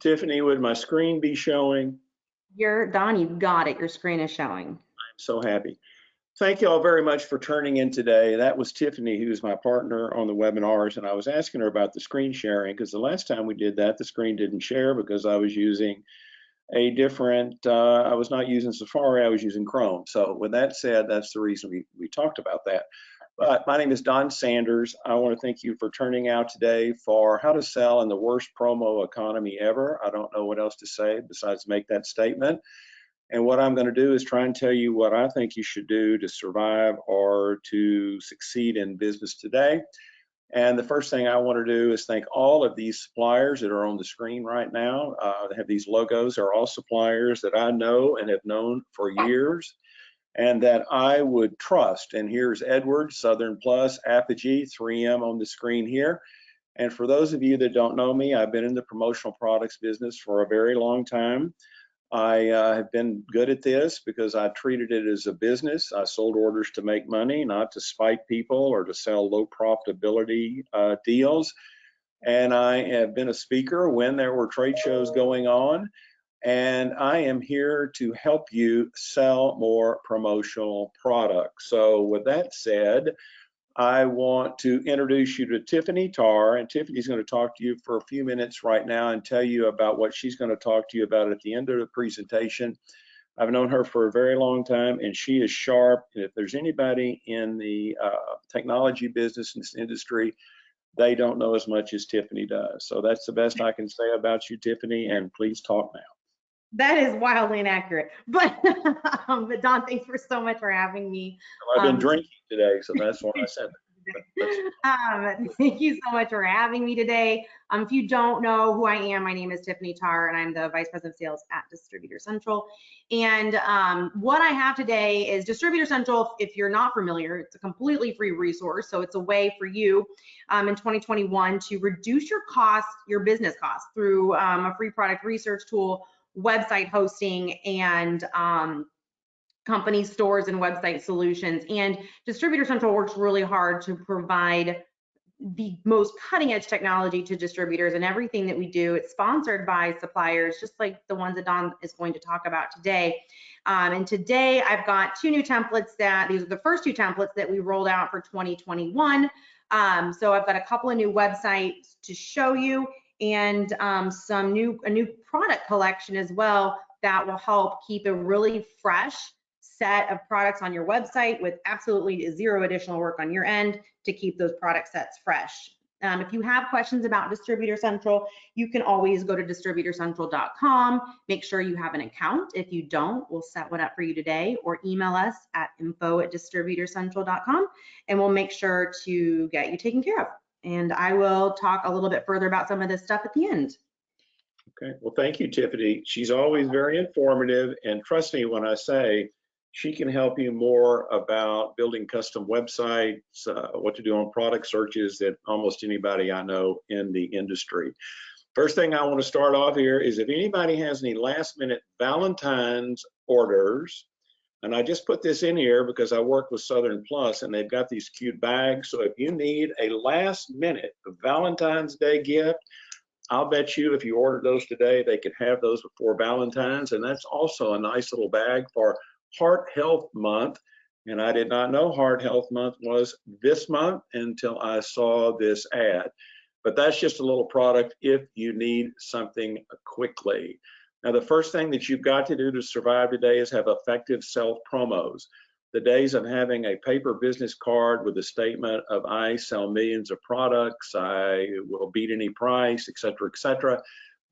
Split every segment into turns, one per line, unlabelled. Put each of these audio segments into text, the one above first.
Tiffany, would my screen be showing?
You're Don, you got it. Your screen is showing.
I'm so happy. Thank you all very much for turning in today. That was Tiffany, who's my partner on the webinars, and I was asking her about the screen sharing because the last time we did that, the screen didn't share because I was using a different, I was not using Safari, I was using Chrome. So with that said, that's the reason we talked about that. But my name is Don Sanders. I want to thank you for turning out today for how to sell in the worst promo economy ever. I don't know what else to say besides make that statement. And what I'm going to do is try and tell you what I think you should do to survive or to succeed in business today. And the first thing I want to do is thank all of these suppliers that are on the screen right now. They have these logos. They're all suppliers that I know and have known for years and that I would trust. And here's Edward, Southern Plus, Apogee, 3M on the screen here. And for those of you that don't know me, I've been in the promotional products business for a very long time. I have been good at this because I treated it as a business. I sold orders to make money, not to spite people or to sell low profitability deals. And I have been a speaker when there were trade shows going on. And I am here to help you sell more promotional products. So with that said, I want to introduce you to Tiffany Tarr, and Tiffany's going to talk to you for a few minutes right now and tell you about what she's going to talk to you about at the end of the presentation. I've known her for a very long time, and she is sharp. And if there's anybody in the technology business industry, they don't know as much as Tiffany does. So that's the best I can say about you, Tiffany, and please talk now.
That is wildly inaccurate. But Don, thanks for so much for having me.
Well, I've been drinking today, so that's why I said
that. Thank you so much for having me today. If you don't know who I am, my name is Tiffany Tarr, and I'm the Vice President of Sales at Distributor Central. And what I have today is Distributor Central. If you're not familiar, it's a completely free resource. So it's a way for you in 2021 to reduce your costs, your business costs, through a free product research tool, website hosting, and company stores and website solutions. And Distributor Central works really hard to provide the most cutting edge technology to distributors, and everything that we do, it's sponsored by suppliers, just like the ones that Don is going to talk about today. And today I've got two new templates these are the first two templates that we rolled out for 2021. So I've got a couple of new websites to show you, and a new product collection as well that will help keep a really fresh set of products on your website with absolutely zero additional work on your end to keep those product sets fresh. If you have questions about Distributor Central, you can always go to distributorcentral.com. Make sure you have an account. If you don't, we'll set one up for you today, or email us at info@distributorcentral.com, and we'll make sure to get you taken care of. And I will talk a little bit further about some of this stuff at the end.
Okay, well, thank you, Tiffany. She's always very informative, and trust me when I say she can help you more about building custom websites, what to do on product searches than almost anybody I know in the industry. First thing I want to start off here is if anybody has any last minute Valentine's orders, and I just put this in here because I work with Southern Plus and they've got these cute bags. So if you need a last minute Valentine's Day gift, I'll bet you if you ordered those today, they could have those before Valentine's. And that's also a nice little bag for Heart Health Month. And I did not know Heart Health Month was this month until I saw this ad. But that's just a little product if you need something quickly. Now, the first thing that you've got to do to survive today is have effective self-promos. The days of having a paper business card with a statement of I sell millions of products, I will beat any price, et cetera,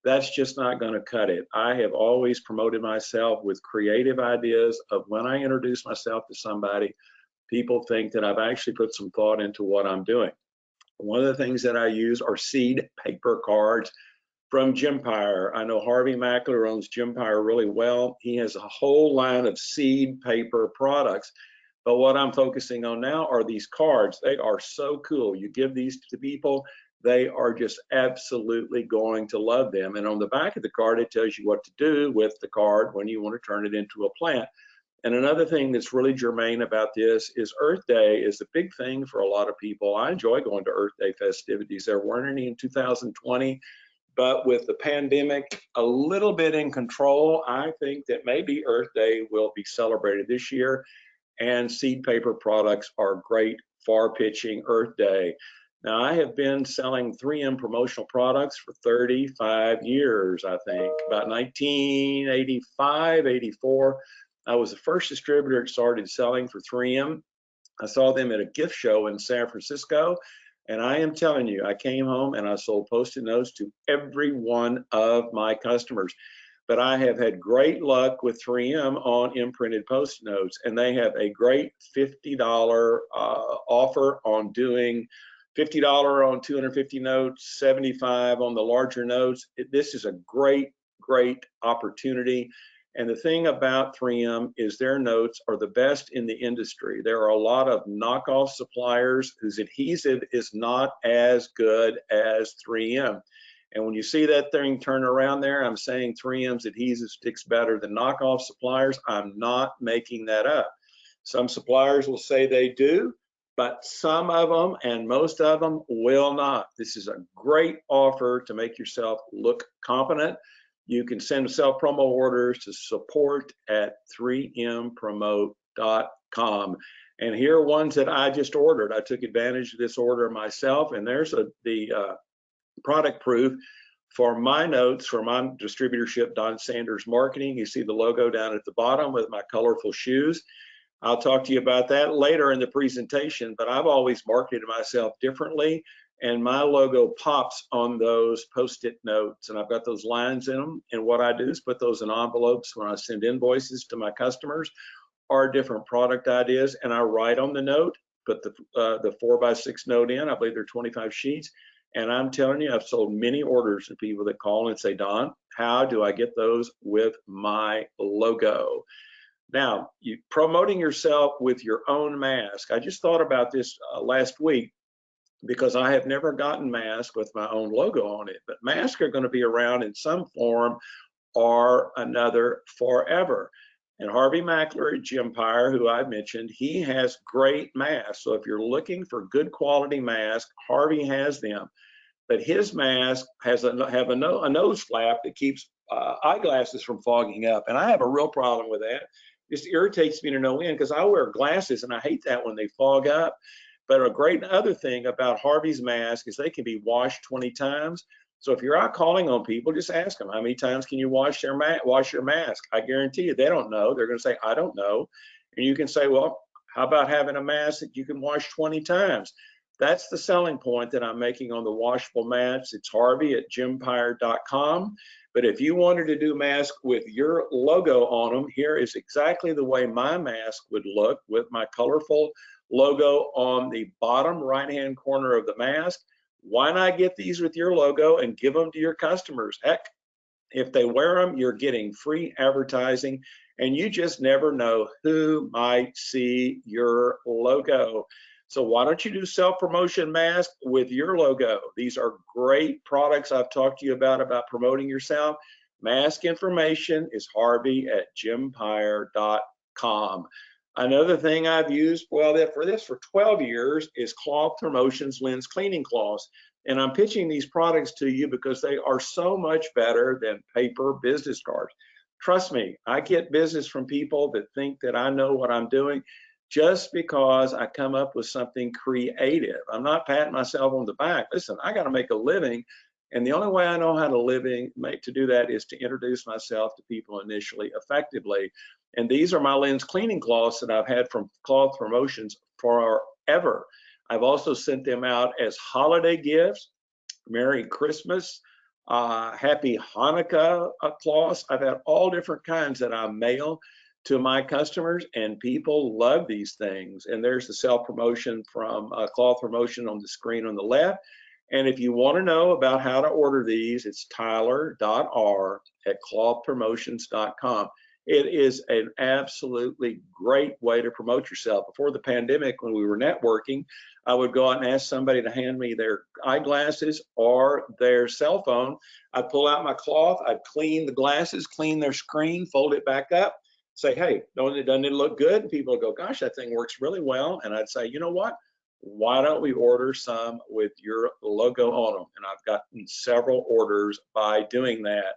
that's just not going to cut it. I have always promoted myself with creative ideas of when I introduce myself to somebody, people think that I've actually put some thought into what I'm doing. One of the things that I use are seed paper cards from Gympire. I know Harvey Mackler owns Gympire really well. He has a whole line of seed paper products. But what I'm focusing on now are these cards. They are so cool. You give these to people, they are just absolutely going to love them. And on the back of the card, it tells you what to do with the card when you want to turn it into a plant. And another thing that's really germane about this is Earth Day is a big thing for a lot of people. I enjoy going to Earth Day festivities. There weren't any in 2020, But with the pandemic a little bit in control, I think that maybe Earth Day will be celebrated this year, and seed paper products are great for pitching Earth Day. Now, I have been selling 3M promotional products for 35 years, I think. About 1985, 84, I was the first distributor that started selling for 3M. I saw them at a gift show in San Francisco, and I am telling you, I came home and I sold Post-it notes to every one of my customers. But I have had great luck with 3M on imprinted Post-it notes, and they have a great $50 offer on doing $50 on 250 notes, 75 on the larger notes. This is a great, great opportunity. And the thing about 3M is their notes are the best in the industry. There are a lot of knockoff suppliers whose adhesive is not as good as 3M. And when you see that thing turn around there, I'm saying 3M's adhesive sticks better than knockoff suppliers. I'm not making that up. Some suppliers will say they do, but some of them and most of them will not. This is a great offer to make yourself look competent. You can send self-promo orders to support@3mpromote.com. And here are ones that I just ordered. I took advantage of this order myself, and there's the product proof for my notes for my distributorship, Don Sanders Marketing. You see the logo down at the bottom with my colorful shoes. I'll talk to you about that later in the presentation, but I've always marketed myself differently, and my logo pops on those Post-it notes, and I've got those lines in them. And what I do is put those in envelopes when I send invoices to my customers or different product ideas, and I write on the note, put the 4x6 note in. I believe they're 25 sheets. And I'm telling you, I've sold many orders to people that call and say, Don, how do I get those with my logo? Now, you promoting yourself with your own mask. I just thought about this last week because I have never gotten masks with my own logo on it, but masks are going to be around in some form or another forever. And Harvey Mackler at Gympire, who I mentioned, he has great masks. So if you're looking for good quality masks, Harvey has them. But his mask has a nose flap that keeps eyeglasses from fogging up. And I have a real problem with that. It just irritates me to no end because I wear glasses and I hate that when they fog up. But a great other thing about Harvey's mask is they can be washed 20 times. So if you're out calling on people, just ask them, how many times can you wash your mask? I guarantee you they don't know. They're going to say, I don't know. And you can say, well, how about having a mask that you can wash 20 times? That's the selling point that I'm making on the washable masks. It's Harvey@gympire.com. But if you wanted to do masks with your logo on them, here is exactly the way my mask would look with my colorful logo on the bottom right-hand corner of the mask. Why not get these with your logo and give them to your customers? Heck, if they wear them, you're getting free advertising, and you just never know who might see your logo. So why don't you do self-promotion mask with your logo? These are great products I've talked to you about promoting yourself. Mask information is Harvey@gympire.com. Another thing I've used, well, for 12 years is Cloth Promotions lens cleaning cloths. And I'm pitching these products to you because they are so much better than paper business cards. Trust me, I get business from people that think that I know what I'm doing just because I come up with something creative. I'm not patting myself on the back. Listen, I got to make a living. And the only way I know how to do that is to introduce myself to people initially effectively. And these are my lens cleaning cloths that I've had from Cloth Promotions forever. I've also sent them out as holiday gifts, Merry Christmas, Happy Hanukkah cloths. I've had all different kinds that I mail to my customers, and people love these things. And there's the self-promotion from Cloth Promotion on the screen on the left. And if you want to know about how to order these, it's tyler.r@clothpromotions.com. It is an absolutely great way to promote yourself. Before the pandemic, when we were networking, I would go out and ask somebody to hand me their eyeglasses or their cell phone. I'd pull out my cloth, I'd clean the glasses, clean their screen, fold it back up, say, hey, doesn't it look good? And people would go, gosh, that thing works really well. And I'd say, you know what? why don't we order some with your logo on them? And I've gotten several orders by doing that.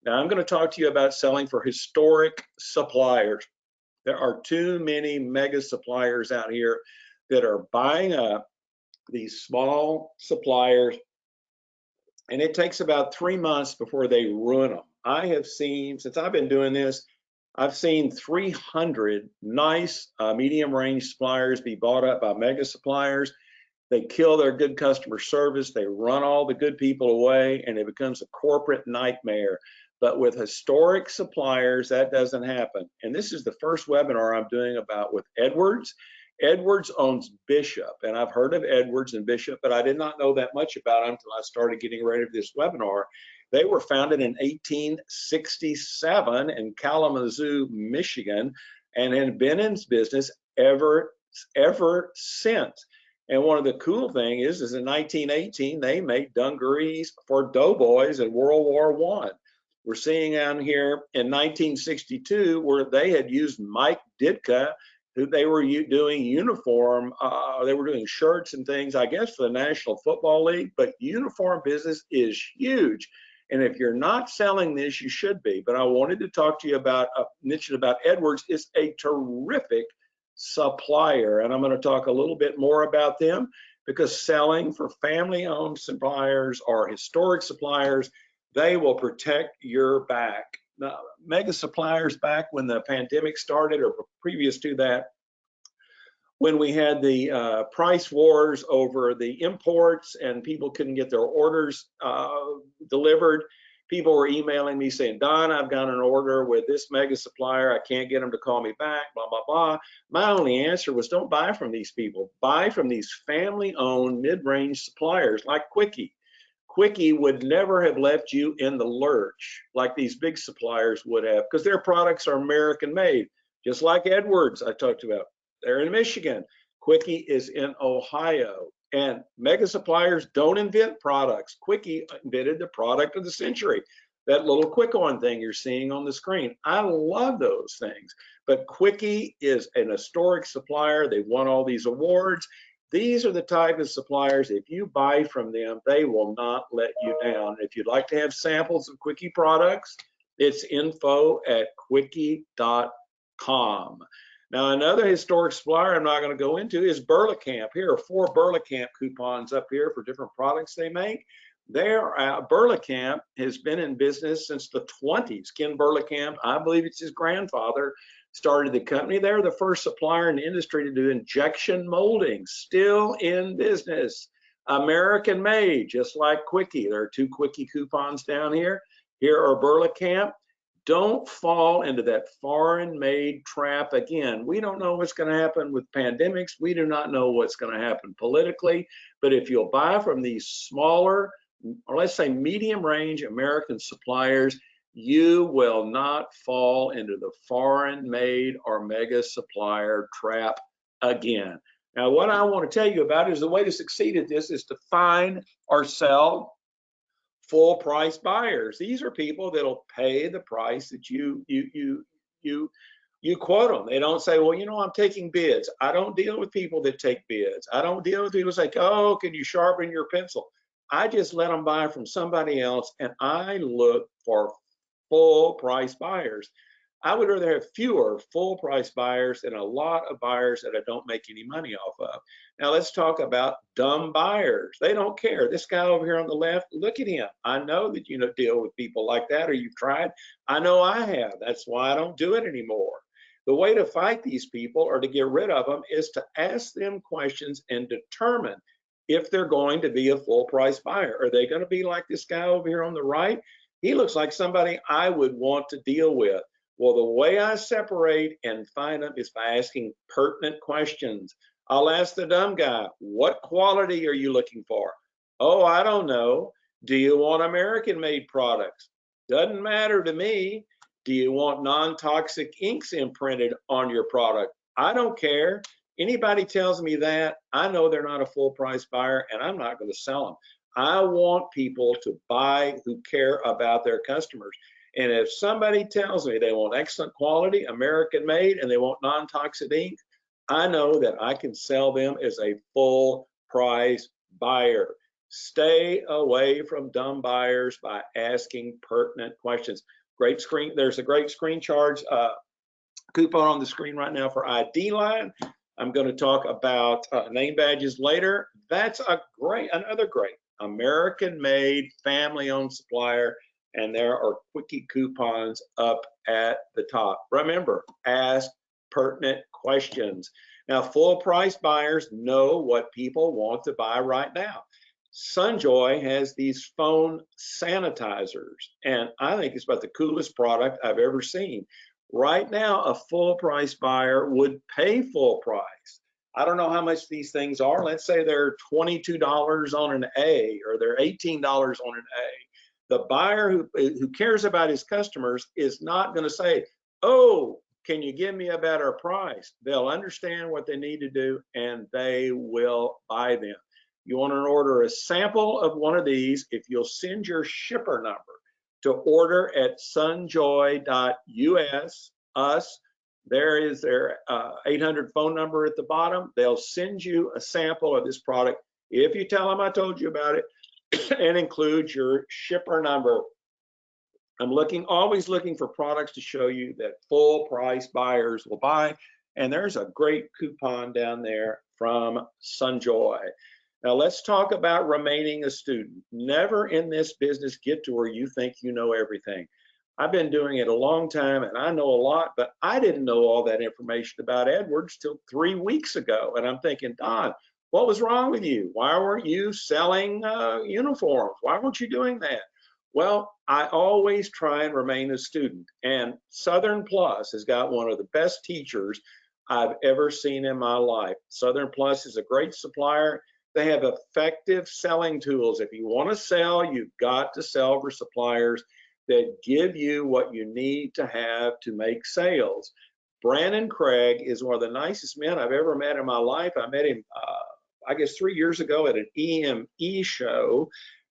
Now I'm going to talk to you about selling for historic suppliers. There are too many mega suppliers out here that are buying up these small suppliers, and it takes about 3 months before they ruin them. I have seen, since I've been doing this, I've seen 300 nice medium range suppliers be bought up by mega suppliers. They kill their good customer service, they run all the good people away, and it becomes a corporate nightmare. But with historic suppliers, that doesn't happen. And this is the first webinar I'm doing about with Edwards. Edwards owns Bishop, and I've heard of Edwards and Bishop, but I did not know that much about them until I started getting ready for this webinar. They were founded in 1867 in Kalamazoo, Michigan, and have been in business ever since. And one of the cool things is in 1918, they made dungarees for doughboys in World War I. We're seeing down here in 1962 where they had used Mike Ditka, who they were doing uniform, they were doing shirts and things, I guess, for the National Football League, but uniform business is huge. And if you're not selling this, you should be. But I wanted to talk to you about, mention about Edwards. Is a terrific supplier, and I'm going to talk a little bit more about them, because selling for family-owned suppliers or historic suppliers, they will protect your back. Now, mega suppliers, back when the pandemic started or previous to that, when we had the price wars over the imports and people couldn't get their orders delivered, people were emailing me saying, Don, I've got an order with this mega supplier. I can't get them to call me back, blah, blah, blah. My only answer was, don't buy from these people. Buy from these family-owned mid-range suppliers like Quickie. Quickie would never have left you in the lurch like these big suppliers would have, because their products are American made, just like Edwards I talked about. They're in Michigan. Quickie is in Ohio. And mega suppliers don't invent products. Quickie invented the product of the century, that little Quick-On thing you're seeing on the screen. I love those things. But Quickie is an historic supplier. They've won all these awards. These are the type of suppliers, if you buy from them, they will not let you down. If you'd like to have samples of Quickie products, it's info@quickie.com. Now, another historic supplier I'm not going to go into is Burlacamp. Here are 4 Burlacamp coupons up here for different products they make. Burlacamp has been in business since the 20s. Ken Burlacamp, I believe it's his grandfather, started the company. They're the first supplier in the industry to do injection molding, still in business. American made, just like Quickie. There are 2 Quickie coupons down here. Here are Burlacamp. Don't fall into that foreign made trap again. We don't know what's going to happen with pandemics. We do not know what's going to happen politically. But if you'll buy from these smaller, or let's say medium range American suppliers, you will not fall into the foreign made or mega supplier trap again. Now, what I want to tell you about is the way to succeed at this is to find or sell full price buyers. These are people that'll pay the price that you quote them. They don't say, well, you know, I'm taking bids. I don't deal with people that take bids. I don't deal with people who say, oh, can you sharpen your pencil? I just let them buy from somebody else, and I look for full price buyers. I would rather have fewer full price buyers than a lot of buyers that I don't make any money off of. Now let's talk about dumb buyers. They don't care. This guy over here on the left, look at him. I know that you don't deal with people like that, or you've tried. I know I have. That's why I don't do it anymore. The way to fight these people or to get rid of them is to ask them questions and determine if they're going to be a full price buyer. Are they going to be like this guy over here on the right? He looks like somebody I would want to deal with. Well, the way I separate and find them is by asking pertinent questions. I'll ask the dumb guy, what quality are you looking for? Oh, I don't know. Do you want American-made products? Doesn't matter to me. Do you want non-toxic inks imprinted on your product? I don't care. Anybody tells me that, I know they're not a full-price buyer, and I'm not going to sell them. I want people to buy who care about their customers. And if somebody tells me they want excellent quality, American made, and they want non-toxic ink, I know that I can sell them as a full price buyer. Stay away from dumb buyers by asking pertinent questions. Great screen. There's a great screen charge coupon on the screen right now for ID line. I'm going to talk about name badges later. That's another great American-made, family-owned supplier, and there are quickie coupons up at the top. Remember, ask pertinent questions. Now, full price buyers know what people want to buy right now. Sunjoy has these phone sanitizers, and I think it's about the coolest product I've ever seen. Right now, a full price buyer would pay full price. I don't know how much these things are. Let's say they're $22 on an A, or they're $18 on an A. The buyer who cares about his customers is not going to say, oh, can you give me a better price? They'll understand what they need to do, and they will buy them. You want to order a sample of one of these, if you'll send your shipper number to order at sunjoy.us. There is their 800 phone number at the bottom. They'll send you a sample of this product if you tell them I told you about it and include your shipper number. I'm always looking for products to show you that full price buyers will buy, and there's a great coupon down there from Sunjoy. Now let's talk about remaining a student. Never in this business get to where you think you know everything. I've been doing it a long time and I know a lot, but I didn't know all that information about Edwards till 3 weeks ago. And I'm thinking, Don, what was wrong with you? Why weren't you selling uniforms? Why weren't you doing that? Well, I always try and remain a student. And Southern Plus has got one of the best teachers I've ever seen in my life. Southern Plus is a great supplier. They have effective selling tools. If you want to sell, you've got to sell for suppliers that give you what you need to have to make sales. Brandon Craig is one of the nicest men I've ever met in my life. I met him, I guess, 3 years ago at an EME show,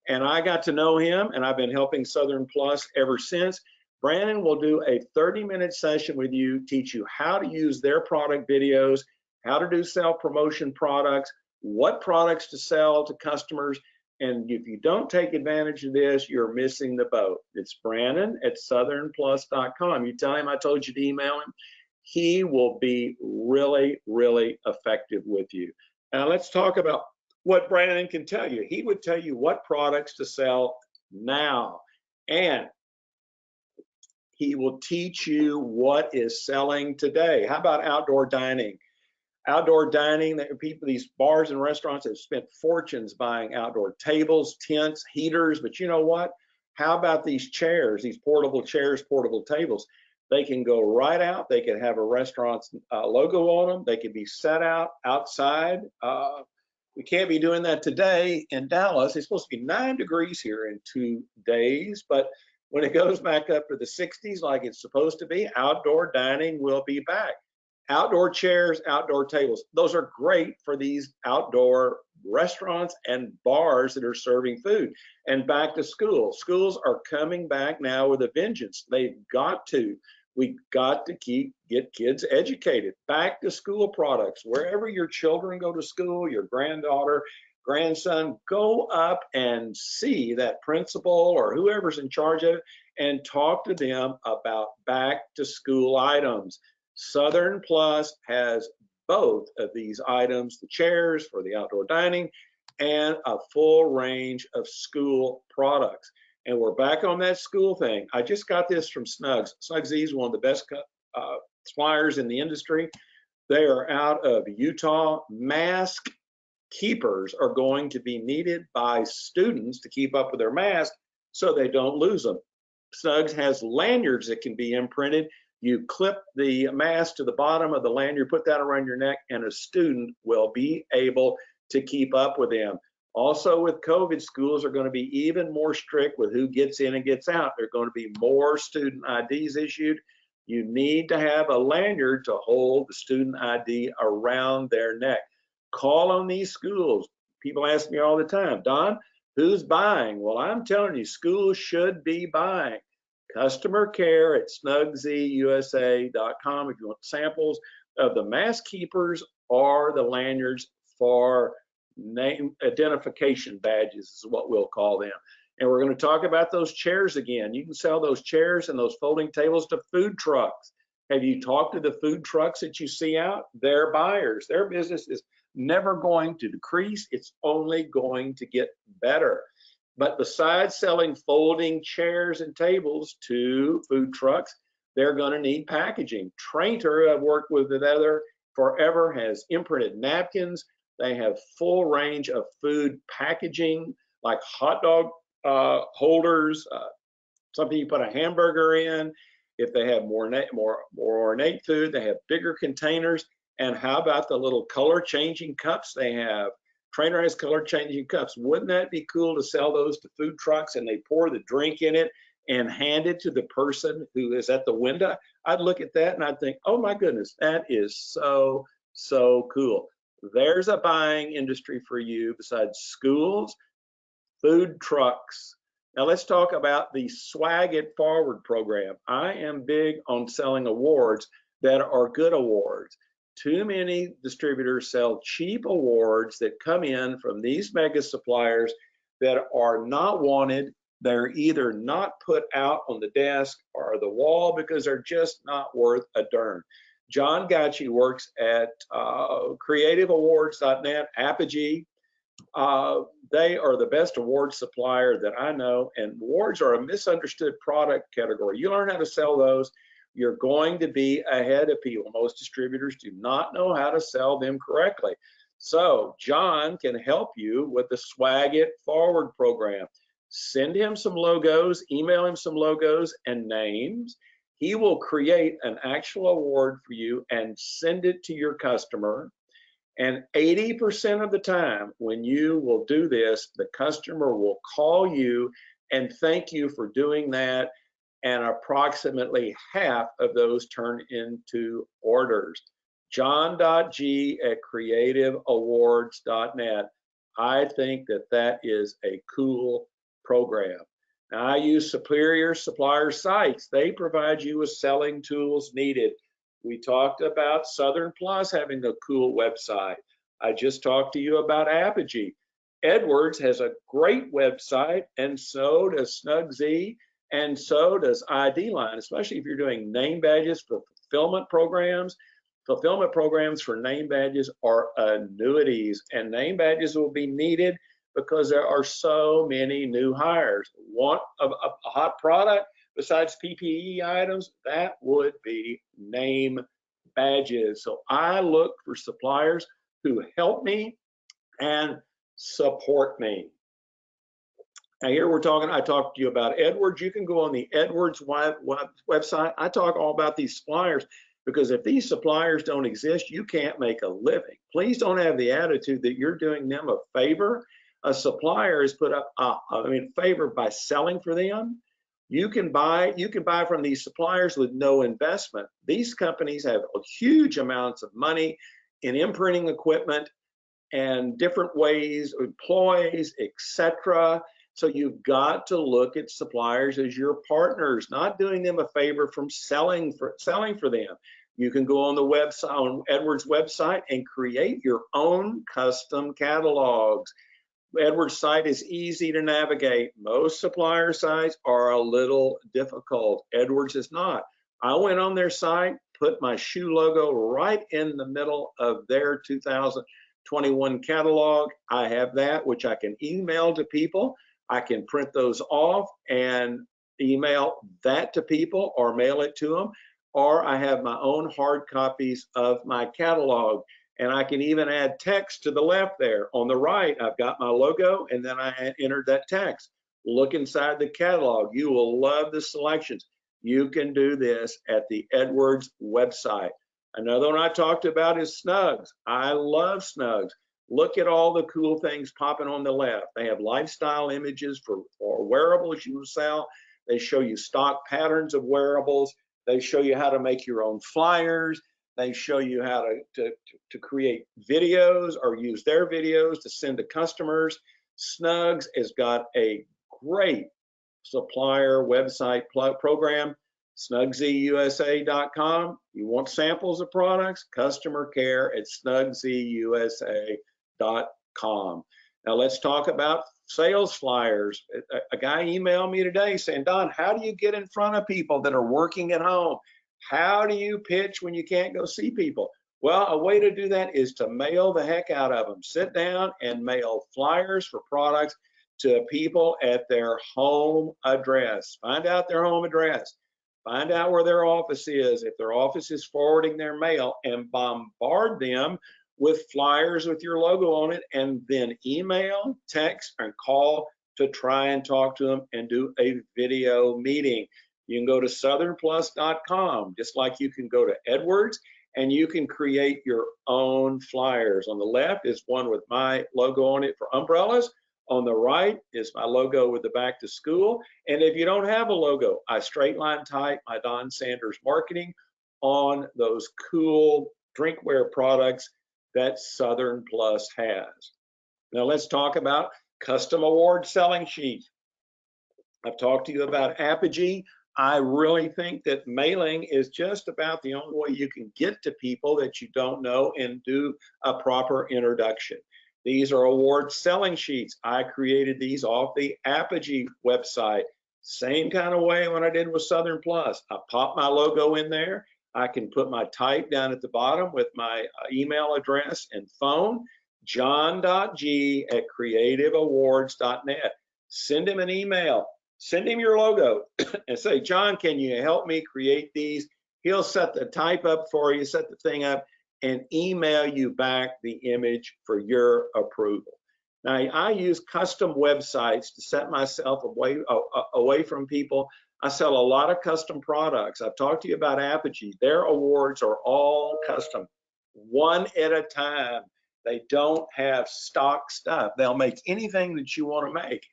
and I got to know him, and I've been helping Southern Plus ever since. Brandon will do a 30-minute session with you, teach you how to use their product videos, how to do self-promotion products, what products to sell to customers. And if you don't take advantage of this, you're missing the boat. It's Brandon at southernplus.com. You tell him I told you to email him. He will be really, really effective with you. Now let's talk about what Brandon can tell you. He would tell you what products to sell now, and he will teach you what is selling today. How about outdoor dining? Outdoor dining, people, these bars and restaurants have spent fortunes buying outdoor tables, tents, heaters, but you know what? How about these chairs, these portable chairs, portable tables? They can go right out. They can have a restaurant's logo on them. They can be set out outside. We can't be doing that today in Dallas. It's supposed to be 9 degrees here in 2 days, but when it goes back up to the 60s like it's supposed to be, outdoor dining will be back. Outdoor chairs, outdoor tables, those are great for these outdoor restaurants and bars that are serving food. And back to school. Schools are coming back now with a vengeance. They've got to. We've got to get kids educated. Back to school products. Wherever your children go to school, your granddaughter, grandson, go up and see that principal or whoever's in charge of it and talk to them about back to school items. Southern Plus has both of these items, the chairs for the outdoor dining and a full range of school products. And we're back on that school thing. I just got this from Snuggs. Snuggs is one of the best suppliers in the industry. They are out of Utah. Mask keepers are going to be needed by students to keep up with their mask so they don't lose them. Snuggs has lanyards that can be imprinted. You clip the mask to the bottom of the lanyard, put that around your neck, and a student will be able to keep up with them. Also with COVID, schools are going to be even more strict with who gets in and gets out. There are going to be more student IDs issued. You need to have a lanyard to hold the student ID around their neck. Call on these schools. People ask me all the time, Don, who's buying? Well, I'm telling you, schools should be buying. Customer care at snugsyusa.com if you want samples. of the mask keepers are the lanyards for name identification badges, is what we'll call them. And we're going to talk about those chairs again. You can sell those chairs and those folding tables to food trucks. Have you talked to the food trucks that you see out? They're buyers. Their business is never going to decrease. It's only going to get better. But besides selling folding chairs and tables to food trucks, they're going to need packaging. Trainter, I've worked with together forever, has imprinted napkins. They have full range of food packaging, like hot dog holders, something you put a hamburger in. If they have more ornate food, they have bigger containers. And how about the little color changing cups they have? Trainer has color changing cups. Wouldn't that be cool to sell those to food trucks and they pour the drink in it and hand it to the person who is at the window? I'd look at that and I'd think, oh my goodness, that is so, so cool. There's a buying industry for you besides schools, food trucks. Now let's talk about the Swag It Forward program. I am big on selling awards that are good awards. Too many distributors sell cheap awards that come in from these mega suppliers that are not wanted. They're either not put out on the desk or the wall because they're just not worth a darn. John Gacci works at creativeawards.net, Apogee. They are the best award supplier that I know, and awards are a misunderstood product category. You learn how to sell those, you're going to be ahead of people. Most distributors do not know how to sell them correctly. So John can help you with the Swag It Forward program. Send him some logos, email him some logos and names. He will create an actual award for you and send it to your customer. And 80% of the time when you will do this, the customer will call you and thank you for doing that. And approximately half of those turn into orders. John.g@creativeawards.net. I think that that is a cool program. Now, I use Superior Supplier Sites. They provide you with selling tools needed. We talked about Southern Plus having a cool website. I just talked to you about Apogee. Edwards has a great website, and so does Snugz, and so does ID Line, especially if you're doing name badges for fulfillment programs. Fulfillment programs for name badges are annuities, and name badges will be needed because there are so many new hires. Want a hot product besides PPE items? That would be name badges. So I look for suppliers who help me and support me. Now here we're talking, I talked to you about Edwards. You can go on the Edwards website. I talk all about these suppliers because if these suppliers don't exist, you can't make a living. Please don't have the attitude that you're doing them a favor. A supplier is put up, favor by selling for them. You can buy from these suppliers with no investment. These companies have huge amounts of money in imprinting equipment and different ways, employees, etc. So you've got to look at suppliers as your partners, not doing them a favor from selling for them. You can go on the website, on Edwards website, and create your own custom catalogs. Edwards site is easy to navigate. Most supplier sites are a little difficult. Edwards is not. I went on their site, put my shoe logo right in the middle of their 2021 catalog. I have that, which I can email to people. I can print those off and email that to people or mail it to them. Or I have my own hard copies of my catalog. And I can even add text to the left there. On the right, I've got my logo, and then I entered that text. Look inside the catalog. You will love the selections. You can do this at the Edwards website. Another one I talked about is Snugz. I love Snugz. Look at all the cool things popping on the left. They have lifestyle images for wearables you sell. They show you stock patterns of wearables. They show you how to make your own flyers. They show you how to create videos or use their videos to send to customers. Snugz has got a great supplier website program. snugzusa.com. You want samples of products? Customer care at snugzusa.com. Now let's talk about sales flyers. A guy emailed me today saying, Don, how do you get in front of people that are working at home? How do you pitch when you can't go see people? Well, a way to do that is to mail the heck out of them. Sit down and mail flyers for products to people at their home address. Find out their home address. Find out where their office is. If their office is forwarding their mail, and bombard them with flyers with your logo on it, and then email, text, and call to try and talk to them and do a video meeting. You can go to southernplus.com, just like you can go to Edwards, and you can create your own flyers. On the left is one with my logo on it for umbrellas. On the right is my logo with the back to school. And if you don't have a logo, I straight line type my Don Sanders marketing on those cool drinkware products that Southern Plus has. Now let's talk about custom award selling sheets. I've talked to you about Apogee. I really think that mailing is just about the only way you can get to people that you don't know and do a proper introduction. These are award selling sheets. I created these off the Apogee website. Same kind of way when I did with Southern Plus. I pop my logo in there. I can put my type down at the bottom with my email address and phone, john.g@creativeawards.net. Send him an email. Send him your logo and say, John, can you help me create these? He'll set the type up for you, set the thing up, and email you back the image for your approval. Now, I use custom websites to set myself away from people. I sell a lot of custom products. I've talked to you about Apogee. Their awards are all custom, one at a time. They don't have stock stuff. They'll make anything that you want to make.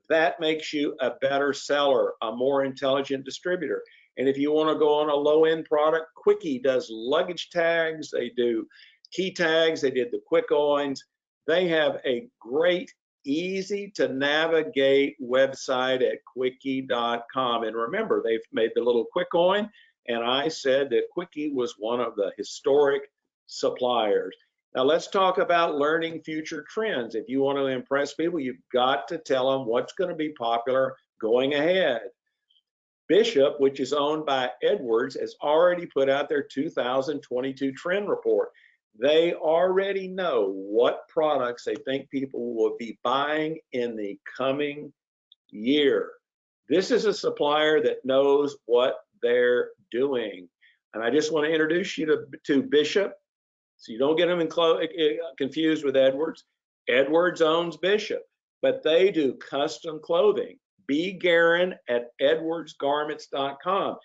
That makes you a better seller, a more intelligent distributor. And if you want to go on a low-end product, Quickie does luggage tags. They do key tags. They did the quick coins. They have a great, easy to navigate website at quickie.com. And remember, they've made the little quick coin. And I said that Quickie was one of the historic suppliers. Now let's talk about learning future trends. If you want to impress people, you've got to tell them what's going to be popular going ahead. Bishop, which is owned by Edwards, has already put out their 2022 trend report. They already know what products they think people will be buying in the coming year. This is a supplier that knows what they're doing. And I just want to introduce you to Bishop, so you don't get them confused with Edwards. Edwards owns Bishop, but they do custom clothing. B. Guerin at edwardsgarments.com.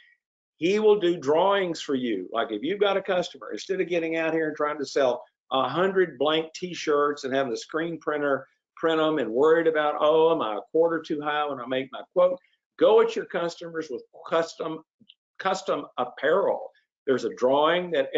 He will do drawings for you. Like if you've got a customer, instead of getting out here and trying to sell 100 blank t-shirts and having the screen printer print them and worried about, oh, am I a quarter too high when I make my quote? Go at your customers with custom apparel. There's a drawing that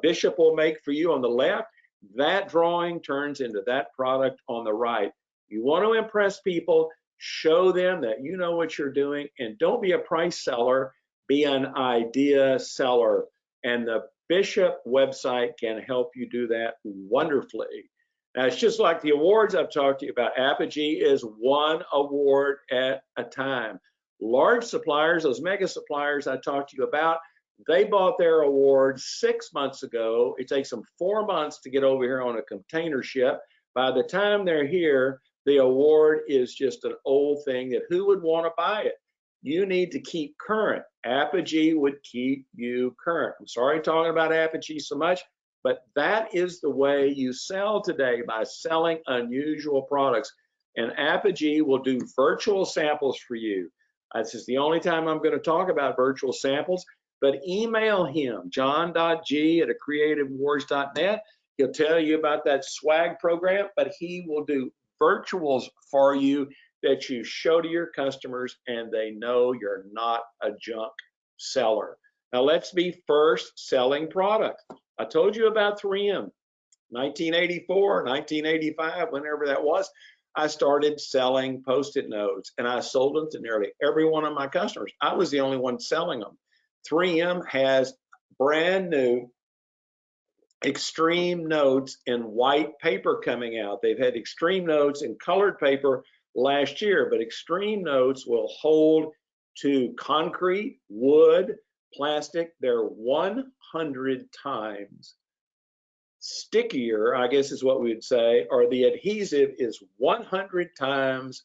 Bishop will make for you on the left. That drawing turns into that product on the right. You want to impress people, show them that you know what you're doing, and don't be a price seller, be an idea seller. And the Bishop website can help you do that wonderfully. Now, it's just like the awards I've talked to you about. Apogee is one award at a time. Large suppliers, those mega suppliers I talked to you about, they bought their awards 6 months ago. It takes them 4 months to get over here on a container ship. By the time they're here, the award is just an old thing that who would want to buy it? You need to keep current. Apogee would keep you current. I'm sorry talking about Apogee so much, but that is the way you sell today, by selling unusual products. And Apogee will do virtual samples for you. This is the only time I'm going to talk about virtual samples, but email him, john.g@creativeawards.net. He'll tell you about that swag program, but he will do virtuals for you that you show to your customers and they know you're not a junk seller. Now let's be first selling product. I told you about 3M, 1984, 1985, whenever that was. I started selling Post-it notes, and I sold them to nearly every one of my customers. I was the only one selling them. 3M has brand new Extreme Notes in white paper coming out. They've had Extreme Notes in colored paper last year, but Extreme Notes will hold to concrete, wood, plastic. They're 100 times stickier, I guess is what we would say, or the adhesive is 100 times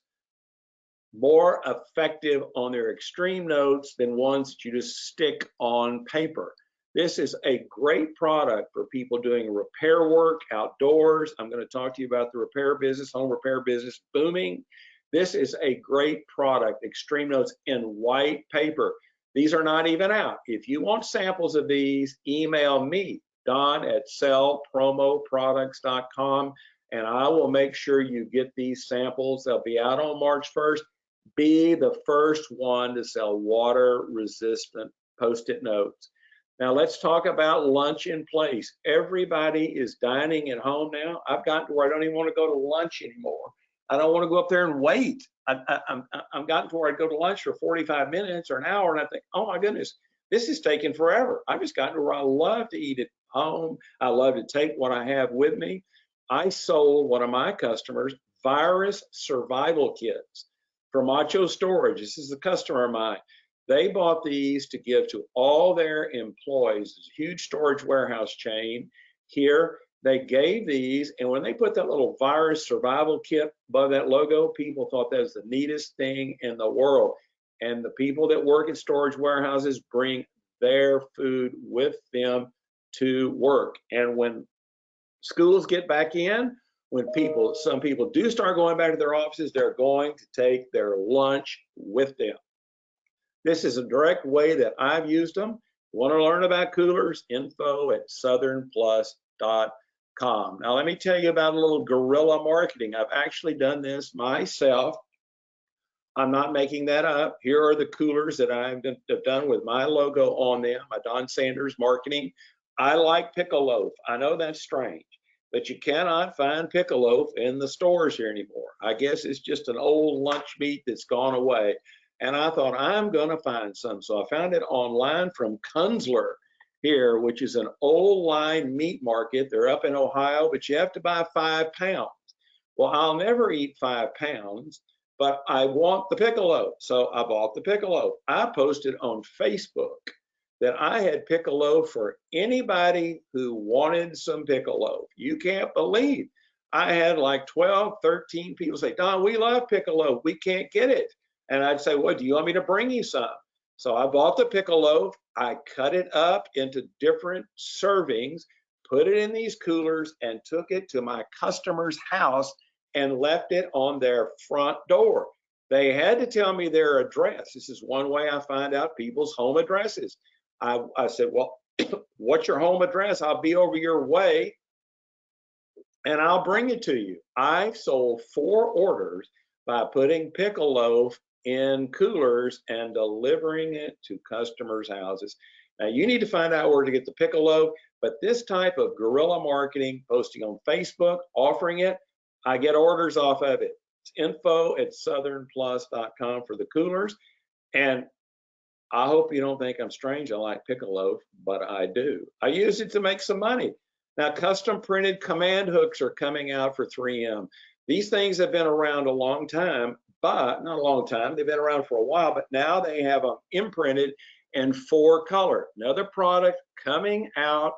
more effective on their Extreme Notes than ones that you just stick on paper. This is a great product for people doing repair work outdoors. I'm going to talk to you about the repair business, home repair business booming. This is a great product, Extreme Notes in white paper. These are not even out. If you want samples of these, email me, don@sellpromoproducts.com, and I will make sure you get these samples. They'll be out on March 1st. Be the first one to sell water resistant Post-it notes. Now let's talk about lunch in place. Everybody is dining at home now. I've gotten to where I don't even want to go to lunch anymore. I don't want to go up there and wait. I'm gotten to where I go to lunch for 45 minutes or an hour, and I think, oh my goodness, this is taking forever. I've just gotten to where I love to eat at home. I love to take what I have with me. I sold one of my customers virus survival kits for Macho Storage. This is a customer of mine. They bought these to give to all their employees. It's a huge storage warehouse chain here. They gave these, and when they put that little virus survival kit above that logo, people thought that was the neatest thing in the world. And the people that work in storage warehouses bring their food with them to work. And when schools get back in, when some people do start going back to their offices, they're going to take their lunch with them. This is a direct way that I've used them. Want to learn about coolers? info@southernplus.com. Now let me tell you about a little guerrilla marketing. I've actually done this myself. I'm not making that up. Here are the coolers that I've done with my logo on them, my Don Sanders marketing. I like pickle loaf. I know that's strange, but you cannot find pickle loaf in the stores here anymore. I guess it's just an old lunch meat that's gone away. And I thought, I'm going to find some. So I found it online from Kunzler here, which is an old line meat market. They're up in Ohio, but you have to buy 5 pounds. Well, I'll never eat 5 pounds, but I want the pickle loaf. So I bought the pickle loaf. I posted on Facebook that I had pickle loaf for anybody who wanted some pickle loaf. You can't believe I had like 12, 13 people say, Don, we love pickle loaf. We can't get it. And I'd say, well, do you want me to bring you some? So I bought the pickle loaf. I cut it up into different servings, put it in these coolers, and took it to my customer's house and left it on their front door. They had to tell me their address. This is one way I find out people's home addresses. I said, well, what's your home address? I'll be over your way and I'll bring it to you. I sold 4 orders by putting pickle loaf in coolers and delivering it to customers' houses. Now you need to find out where to get the pickle loaf, but this type of guerrilla marketing, posting on Facebook, offering it, I get orders off of it. It's info@southernplus.com for the coolers. And I hope you don't think I'm strange. I like pickle loaf, but I do. I use it to make some money. Now, custom printed command hooks are coming out for 3M. These things have been around a long time, but not a long time. They've been around for a while, but now they have them imprinted in 4 color. Another product coming out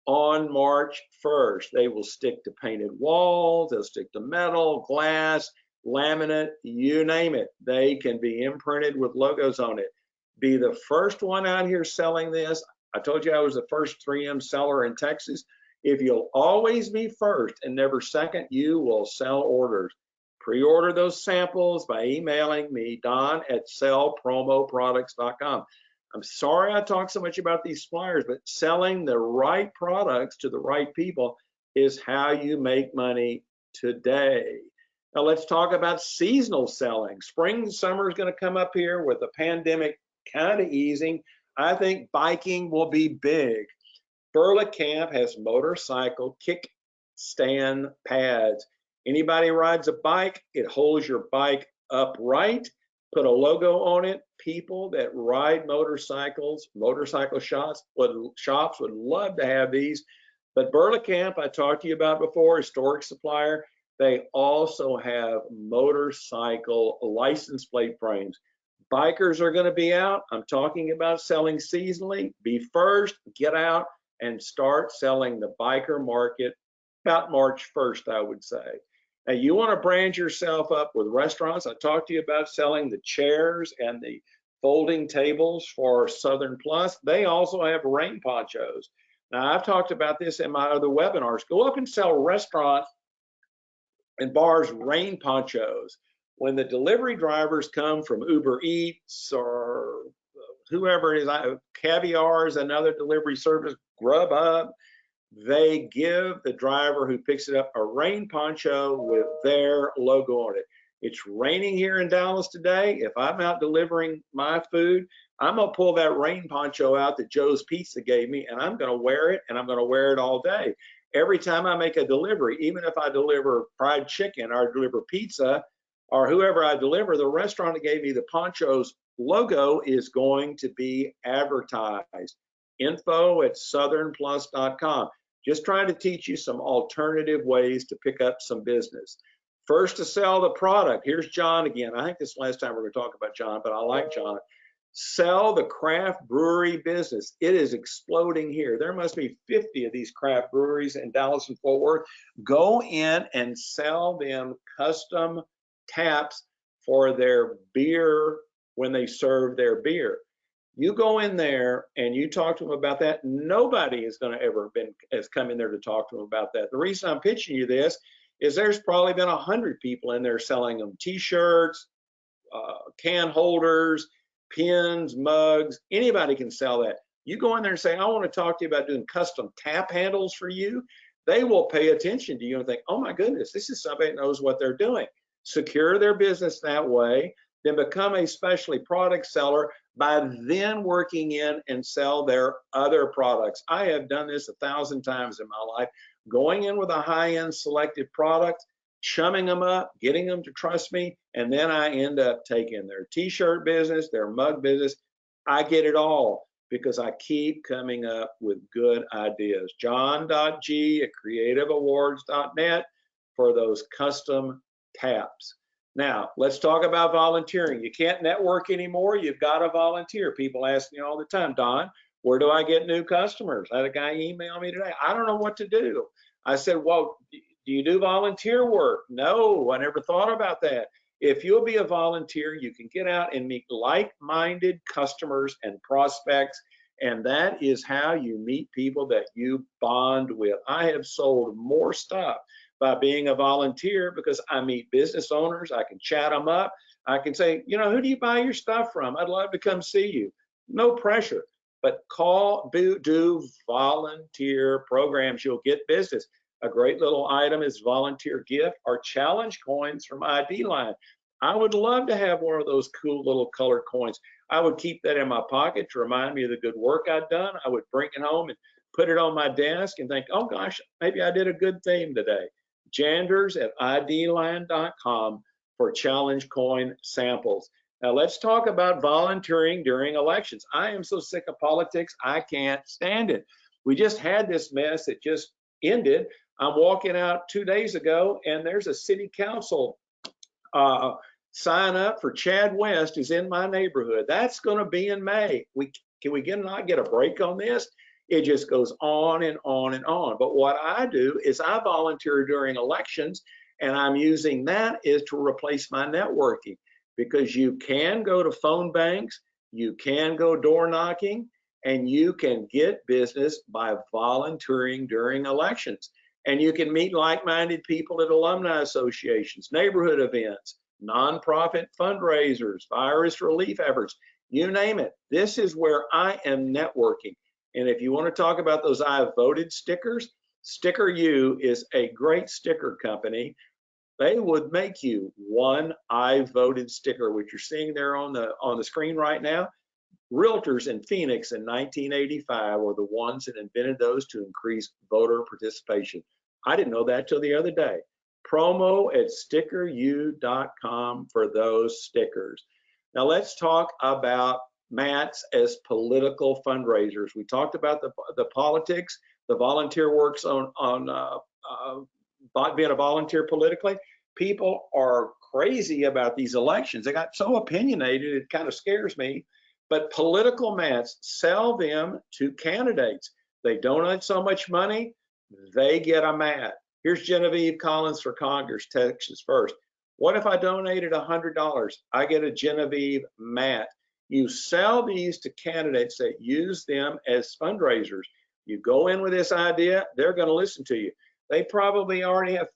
on March 1st. They will stick to painted walls, they'll stick to metal, glass, laminate, you name it. They can be imprinted with logos on it. Be the first one out here selling this. I told you I was the first 3M seller in Texas. If you'll always be first and never second, you will sell orders. Pre-order those samples by emailing me, don@sellpromoproducts.com. I'm sorry I talk so much about these flyers, but selling the right products to the right people is how you make money today. Now let's talk about seasonal selling. Spring and summer is going to come up here with the pandemic kind of easing. I think biking will be big. Burla Camp has motorcycle kickstand pads. Anybody rides a bike, it holds your bike upright. Put a logo on it. People that ride motorcycles, motorcycle shops would love to have these. But Burlacamp, I talked to you about before, historic supplier, they also have motorcycle license plate frames. Bikers are going to be out. I'm talking about selling seasonally. Be first, get out and start selling the biker market about March 1st, I would say. Now, you want to brand yourself up with restaurants. I talked to you about selling the chairs and the folding tables for Southern Plus. They also have rain ponchos. Now, I've talked about this in my other webinars. Go up and sell restaurants and bars rain ponchos. When the delivery drivers come from Uber Eats or whoever it is, Caviar is another delivery service, Grubhub, they give the driver who picks it up a rain poncho with their logo on it. It's raining here in Dallas today. If I'm out delivering my food, I'm gonna pull that rain poncho out that Joe's Pizza gave me, and I'm gonna wear it, and I'm gonna wear it all day. Every time I make a delivery, even if I deliver fried chicken or deliver pizza or whoever I deliver, the restaurant that gave me the poncho's logo is going to be advertised. info@southernplus.com. Just trying to teach you some alternative ways to pick up some business. First, to sell the product. Here's John again. I think this is the last time we're going to talk about John, but I like John. Sell the craft brewery business. It is exploding here. There must be 50 of these craft breweries in Dallas and Fort Worth. Go in and sell them custom taps for their beer when they serve their beer. You go in there and you talk to them about that. Nobody is going to ever has come in there to talk to them about that. The reason I'm pitching you this is there's probably been 100 people in there selling them T-shirts, can holders, pins, mugs. Anybody can sell that. You go in there and say, I want to talk to you about doing custom tap handles for you. They will pay attention to you and think, oh my goodness, this is somebody that knows what they're doing. Secure their business that way, then become a specialty product seller by then working in and sell their other products. I have done this 1,000 times in my life, going in with a high-end selected product, chumming them up, getting them to trust me, and then I end up taking their t-shirt business, their mug business. I get it all because I keep coming up with good ideas. John.g@creativeawards.net for those custom taps. Now, let's talk about volunteering. You can't network anymore. You've got to volunteer. People ask me all the time, Don, where do I get new customers? I had a guy email me today. I don't know what to do. I said, well, do you do volunteer work? No, I never thought about that. If you'll be a volunteer, you can get out and meet like-minded customers and prospects, and that is how you meet people that you bond with. I have sold more stuff by being a volunteer because I meet business owners. I can chat them up. I can say, you know, who do you buy your stuff from? I'd love to come see you. No pressure, but do volunteer programs. You'll get business. A great little item is volunteer gift or challenge coins from ID Line. I would love to have one of those cool little colored coins. I would keep that in my pocket to remind me of the good work I'd done. I would bring it home and put it on my desk and think, oh gosh, maybe I did a good thing today. Janders@idline.com for challenge coin samples. Now let's talk about volunteering during elections. I am so sick of politics, I can't stand it. We just had this mess that just ended. I'm walking out 2 days ago and there's a city council sign up for Chad West is in my neighborhood. That's going to be in May. Can we not get a break on this? It just goes on and on and on. But what I do is I volunteer during elections, and I'm using that is to replace my networking, because you can go to phone banks, you can go door knocking, and you can get business by volunteering during elections. And you can meet like-minded people at alumni associations, neighborhood events, nonprofit fundraisers, virus relief efforts, you name it. This is where I am networking. And if you want to talk about those I voted stickers, Sticker U is a great sticker company. They would make you one I voted sticker, which you're seeing there on the screen right now. Realtors in Phoenix in 1985 were the ones that invented those to increase voter participation. I didn't know that till the other day. promo@stickeru.com for those stickers. Now let's talk about mats as political fundraisers. We talked about the politics, the volunteer works on being a volunteer politically. People are crazy about these elections. They got so opinionated, it kind of scares me. But political mats, sell them to candidates. They donate so much money, they get a mat. Here's Genevieve Collins for Congress, Texas First. What if I donated $100? I get a Genevieve mat. You sell these to candidates that use them as fundraisers. You go in with this idea, they're going to listen to you. They probably already have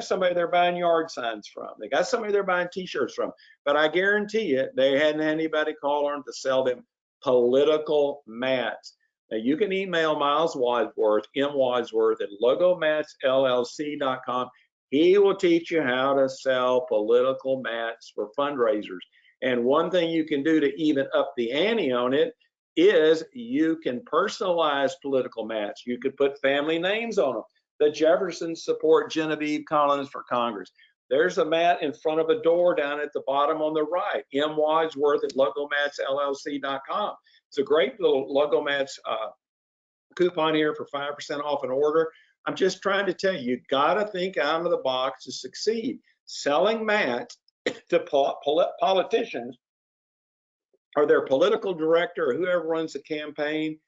somebody they're buying yard signs from. They got somebody they're buying t-shirts from. But I guarantee you, they hadn't had anybody call on to sell them political mats. Now you can email Miles Wadsworth, M. Wadsworth at logomatsllc.com. He will teach you how to sell political mats for fundraisers. And one thing you can do to even up the ante on it is you can personalize political mats. You could put family names on them. The Jeffersons support Genevieve Collins for Congress. There's a mat in front of a door down at the bottom on the right. M. Wadsworth at logomatsllc.com. It's a great little Logomats coupon here for 5% off an order. I'm just trying to tell you, you gotta think out of the box to succeed. Selling mats to politicians or their political director or whoever runs the campaign,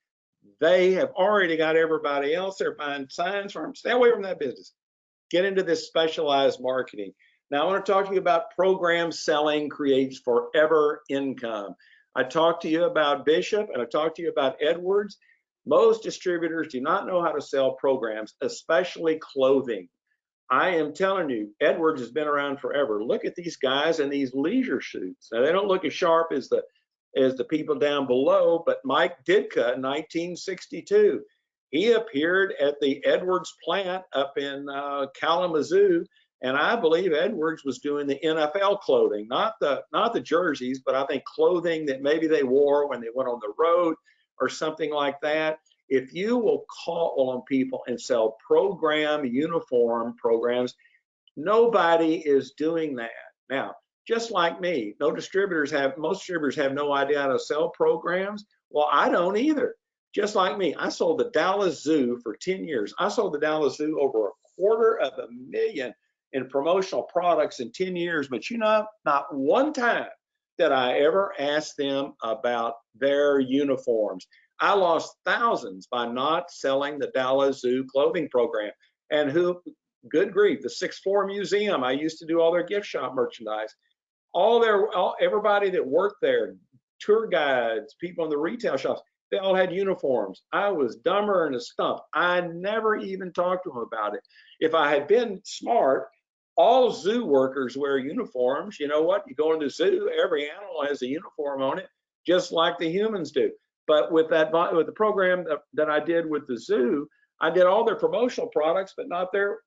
they have already got everybody else. They're buying signs from them. Stay away from that business. Get into this specialized marketing. Now, I want to talk to you about program selling creates forever income. I talked to you about Bishop and I talked to you about Edwards. Most distributors do not know how to sell programs, especially clothing. I am telling you, Edwards has been around forever. Look at these guys in these leisure suits. Now, they don't look as sharp as the people down below, but Mike Ditka in 1962, he appeared at the Edwards plant up in Kalamazoo, and I believe Edwards was doing the NFL clothing, not the jerseys, but I think clothing that maybe they wore when they went on the road or something like that. If you will call on people and sell uniform programs, nobody is doing that. Now, just like me, most distributors have no idea how to sell programs. Well, I don't either. Just like me, I sold the Dallas Zoo for 10 years. I sold the Dallas Zoo over $250,000 in promotional products in 10 years. But you know, not one time did I ever ask them about their uniforms. I lost thousands by not selling the Dallas Zoo clothing program. And good grief, the 6th floor museum, I used to do all their gift shop merchandise. Everybody that worked there, tour guides, people in the retail shops, they all had uniforms. I was dumber than a stump. I never even talked to them about it. If I had been smart, all zoo workers wear uniforms. You know what? You go in the zoo, every animal has a uniform on it, just like the humans do. But with the program that I did with the zoo, I did all their promotional products, but not their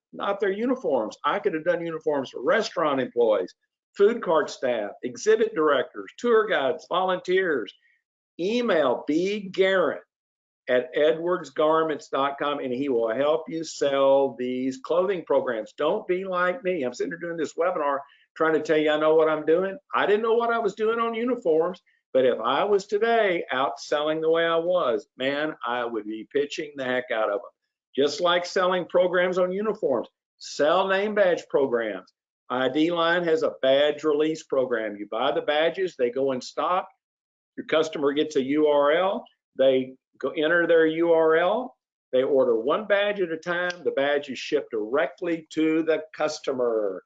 uniforms. I could have done uniforms for restaurant employees, food cart staff, exhibit directors, tour guides, volunteers. Email B. Garrett at edwardsgarments.com and he will help you sell these clothing programs. Don't be like me. I'm sitting here doing this webinar trying to tell you I know what I'm doing. I didn't know what I was doing on uniforms, but if I was today out selling the way I was, man, I would be pitching the heck out of them. Just like selling programs on uniforms, sell name badge programs. ID Line has a badge release program. You buy the badges, they go in stock. Your customer gets a URL, they go enter their URL, they order one badge at a time, the badge is shipped directly to the customer.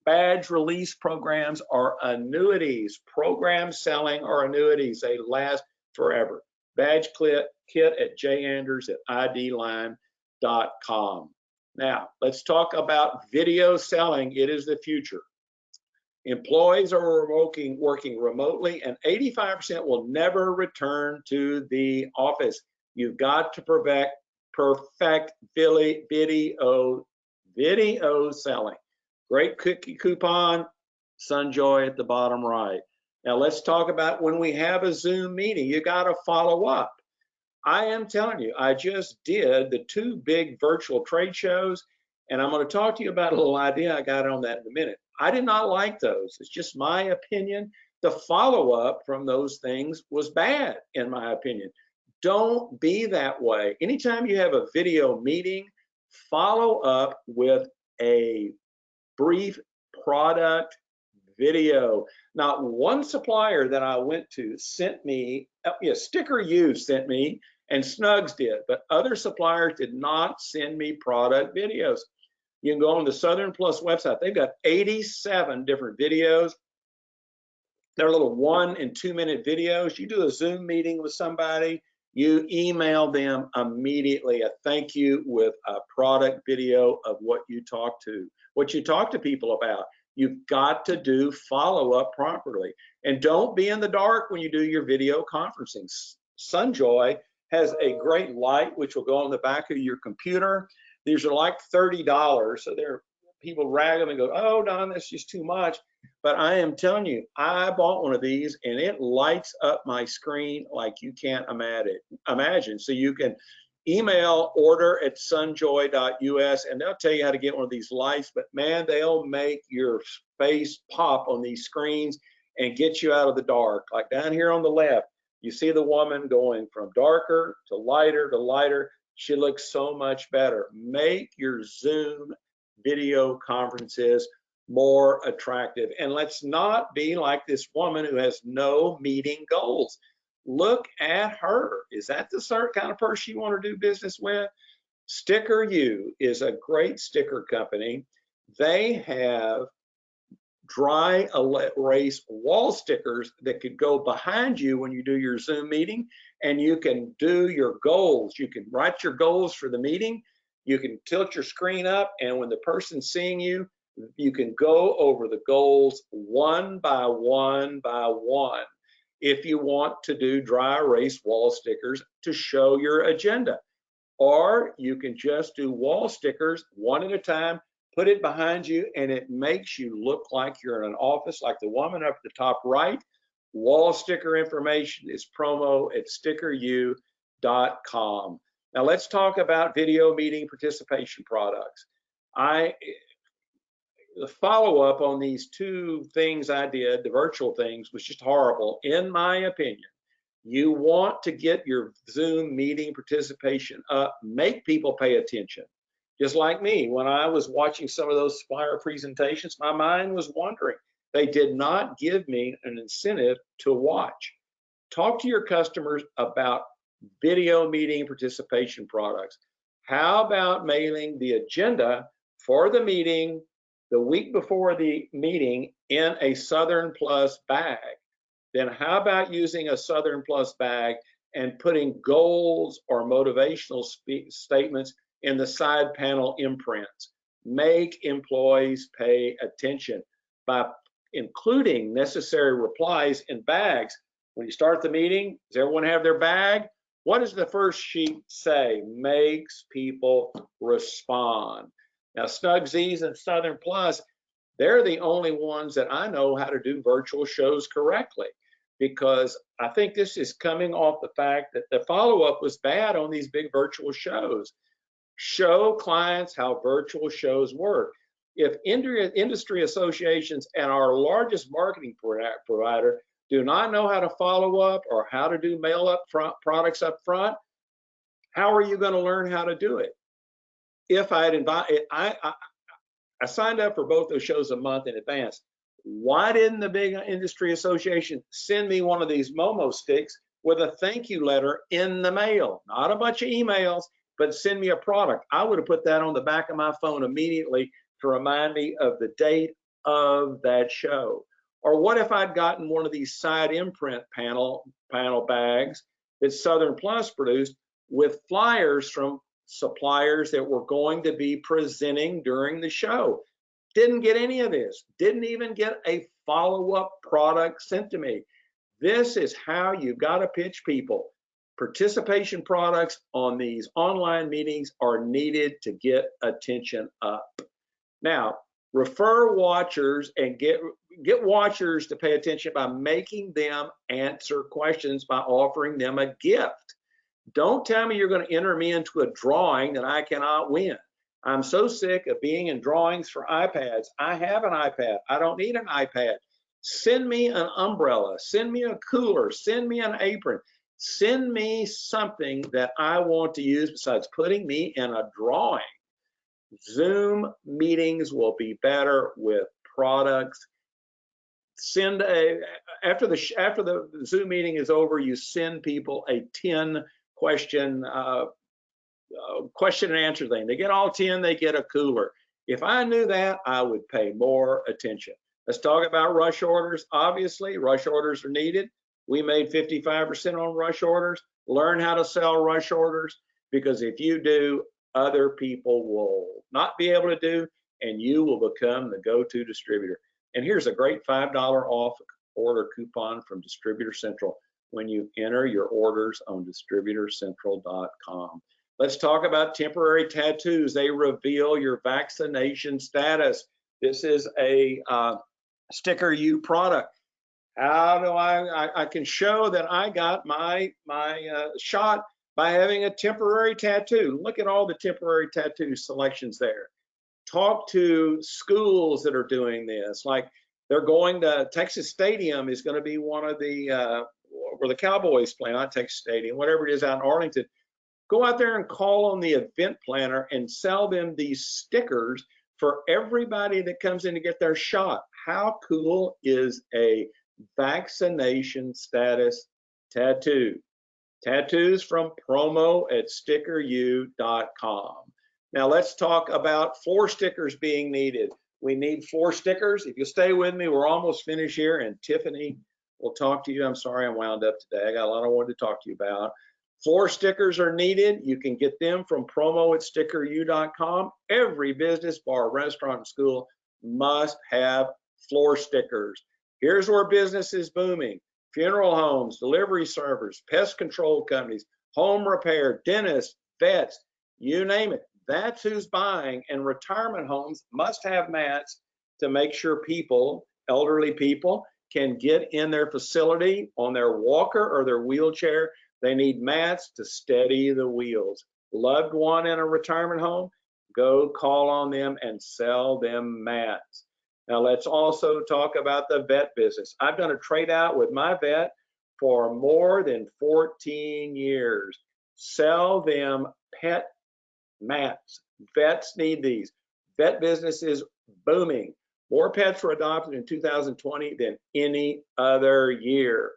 Badge release programs are annuities. Program selling are annuities. They last forever. Badge kit at janders@idline.com. Now, let's talk about video selling. It is the future. Employees are working remotely, and 85% will never return to the office. You've got to perfect video selling. Great cookie coupon, Sunjoy at the bottom right. Now let's talk about when we have a Zoom meeting, you got to follow up. I am telling you, I just did the 2 big virtual trade shows. And I'm going to talk to you about a little idea I got on that in a minute. I did not like those. It's just my opinion. The follow-up from those things was bad, in my opinion. Don't be that way. Anytime you have a video meeting, follow up with a brief product video. Not one supplier that I went to sent me, Sticker U sent me, and Snugs did, but other suppliers did not send me product videos. You can go on the Southern Plus website. They've got 87 different videos. They're little 1 and 2 minute videos. You do a Zoom meeting with somebody, you email them immediately a thank you with a product video of what you talk to people about. You've got to do follow-up properly. And don't be in the dark when you do your video conferencing. Sunjoy has a great light which will go on the back of your computer. These are like $30, so people rag them and go, oh, Don, that's just too much. But I am telling you, I bought one of these and it lights up my screen like you can't imagine. So you can email order@sunjoy.us and they'll tell you how to get one of these lights. But man, they'll make your face pop on these screens and get you out of the dark. Like down here on the left, you see the woman going from darker to lighter to lighter. She looks so much better. Make your Zoom video conferences more attractive. And let's not be like this woman who has no meeting goals. Look at her. Is that the certain kind of person you want to do business with? Sticker U is a great sticker company. They have dry erase wall stickers that could go behind you when you do your Zoom meeting, and you can do your goals. You can write your goals for the meeting. You can tilt your screen up, and when the person's seeing you, you can go over the goals one by one by one. If you want to do dry erase wall stickers to show your agenda, or you can just do wall stickers one at a time, put it behind you, and it makes you look like you're in an office, like the woman up at the top right. Wall sticker information is promo@stickeru.com. Now let's talk about video meeting participation products. The follow-up on these two things I did, the virtual things, was just horrible, in my opinion. You want to get your Zoom meeting participation up, make people pay attention. Just like me, when I was watching some of those supplier presentations, my mind was wandering. They did not give me an incentive to watch. Talk to your customers about video meeting participation products. How about mailing the agenda for the meeting the week before the meeting in a Southern Plus bag? Then how about using a Southern Plus bag and putting goals or motivational statements in the side panel imprints? Make employees pay attention by including necessary replies in bags. When you start the meeting, does everyone have their bag? What does the first sheet say? Makes people respond. Now, Snugsies and Southern Plus, they're the only ones that I know how to do virtual shows correctly, because I think this is coming off the fact that the follow-up was bad on these big virtual shows. Show clients how virtual shows work. If industry associations and our largest marketing provider do not know how to follow up or how to do mail up front products up front, how are you going to learn how to do it? If I signed up for both those shows a month in advance. Why didn't the big industry association send me one of these Momo sticks with a thank you letter in the mail? Not a bunch of emails, but send me a product. I would have put that on the back of my phone immediately to remind me of the date of that show. Or what if I'd gotten one of these side imprint panel bags that Southern Plus produced with flyers from suppliers that were going to be presenting during the show? Didn't get any of this. Didn't even get a follow-up product sent to me. This is how you've got to pitch people. Participation products on these online meetings are needed to get attention up. Now, refer watchers and get watchers to pay attention by making them answer questions by offering them a gift. Don't tell me you're going to enter me into a drawing that I cannot win. I'm so sick of being in drawings for iPads. I have an iPad. I don't need an iPad. Send me an umbrella. Send me a cooler. Send me an apron. Send me something that I want to use besides putting me in a drawing. Zoom meetings will be better with products. Send after the Zoom meeting is over, you send people a 10 question question and answer thing. They get all 10, they get a cooler. If I knew that, I would pay more attention. Let's talk about rush orders. Obviously, rush orders are needed. We made 55% on rush orders. Learn how to sell rush orders, because if you do, other people will not be able to do, and you will become the go-to distributor. And here's a great $5 off order coupon from Distributor Central when you enter your orders on distributorcentral.com. Let's talk about temporary tattoos. They reveal your vaccination status. This is a Sticker U product. How do I can show that I got my shot by having a temporary tattoo. Look at all the temporary tattoo selections there. Talk to schools that are doing this. Like they're going to Texas Stadium is going to be one of the where the Cowboys play, not Texas Stadium, whatever it is out in Arlington. Go out there and call on the event planner and sell them these stickers for everybody that comes in to get their shot. How cool is a vaccination status tattoo? Tattoos from promo at stickeru.com. Now let's talk about floor stickers being needed. We need floor stickers. If you stay with me, we're almost finished here, and Tiffany will talk to you. I'm sorry I'm wound up today. I got a lot I wanted to talk to you about. Floor stickers are needed. You can get them from promo at stickeru.com. Every business, bar, restaurant, and school must have floor stickers. Here's where business is booming. Funeral homes, delivery servers, pest control companies, home repair, dentists, vets, you name it. That's who's buying. And retirement homes must have mats to make sure people, elderly people, can get in their facility on their walker or their wheelchair. They need mats to steady the wheels. Loved one in a retirement home, go call on them and sell them mats. Now let's also talk about the vet business. I've done a trade out with my vet for more than 14 years. Sell them pet mats. Vets need these. Vet business is booming. More pets were adopted in 2020 than any other year.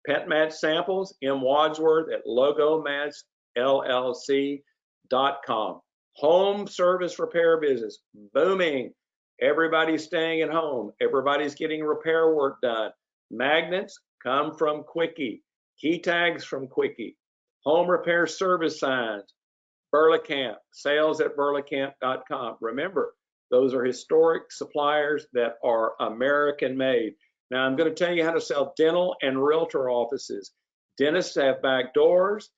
Pet mat samples, M. Wadsworth at logomatsllc.com. Home service repair business, booming. Everybody's staying at home. Everybody's getting repair work done. Magnets come from Quickie. Key tags from Quickie. Home repair service signs, Burlacamp, sales at burlacamp.com. Remember, those are historic suppliers that are American made. Now I'm going to tell you how to sell dental and realtor offices. Dentists have back doors.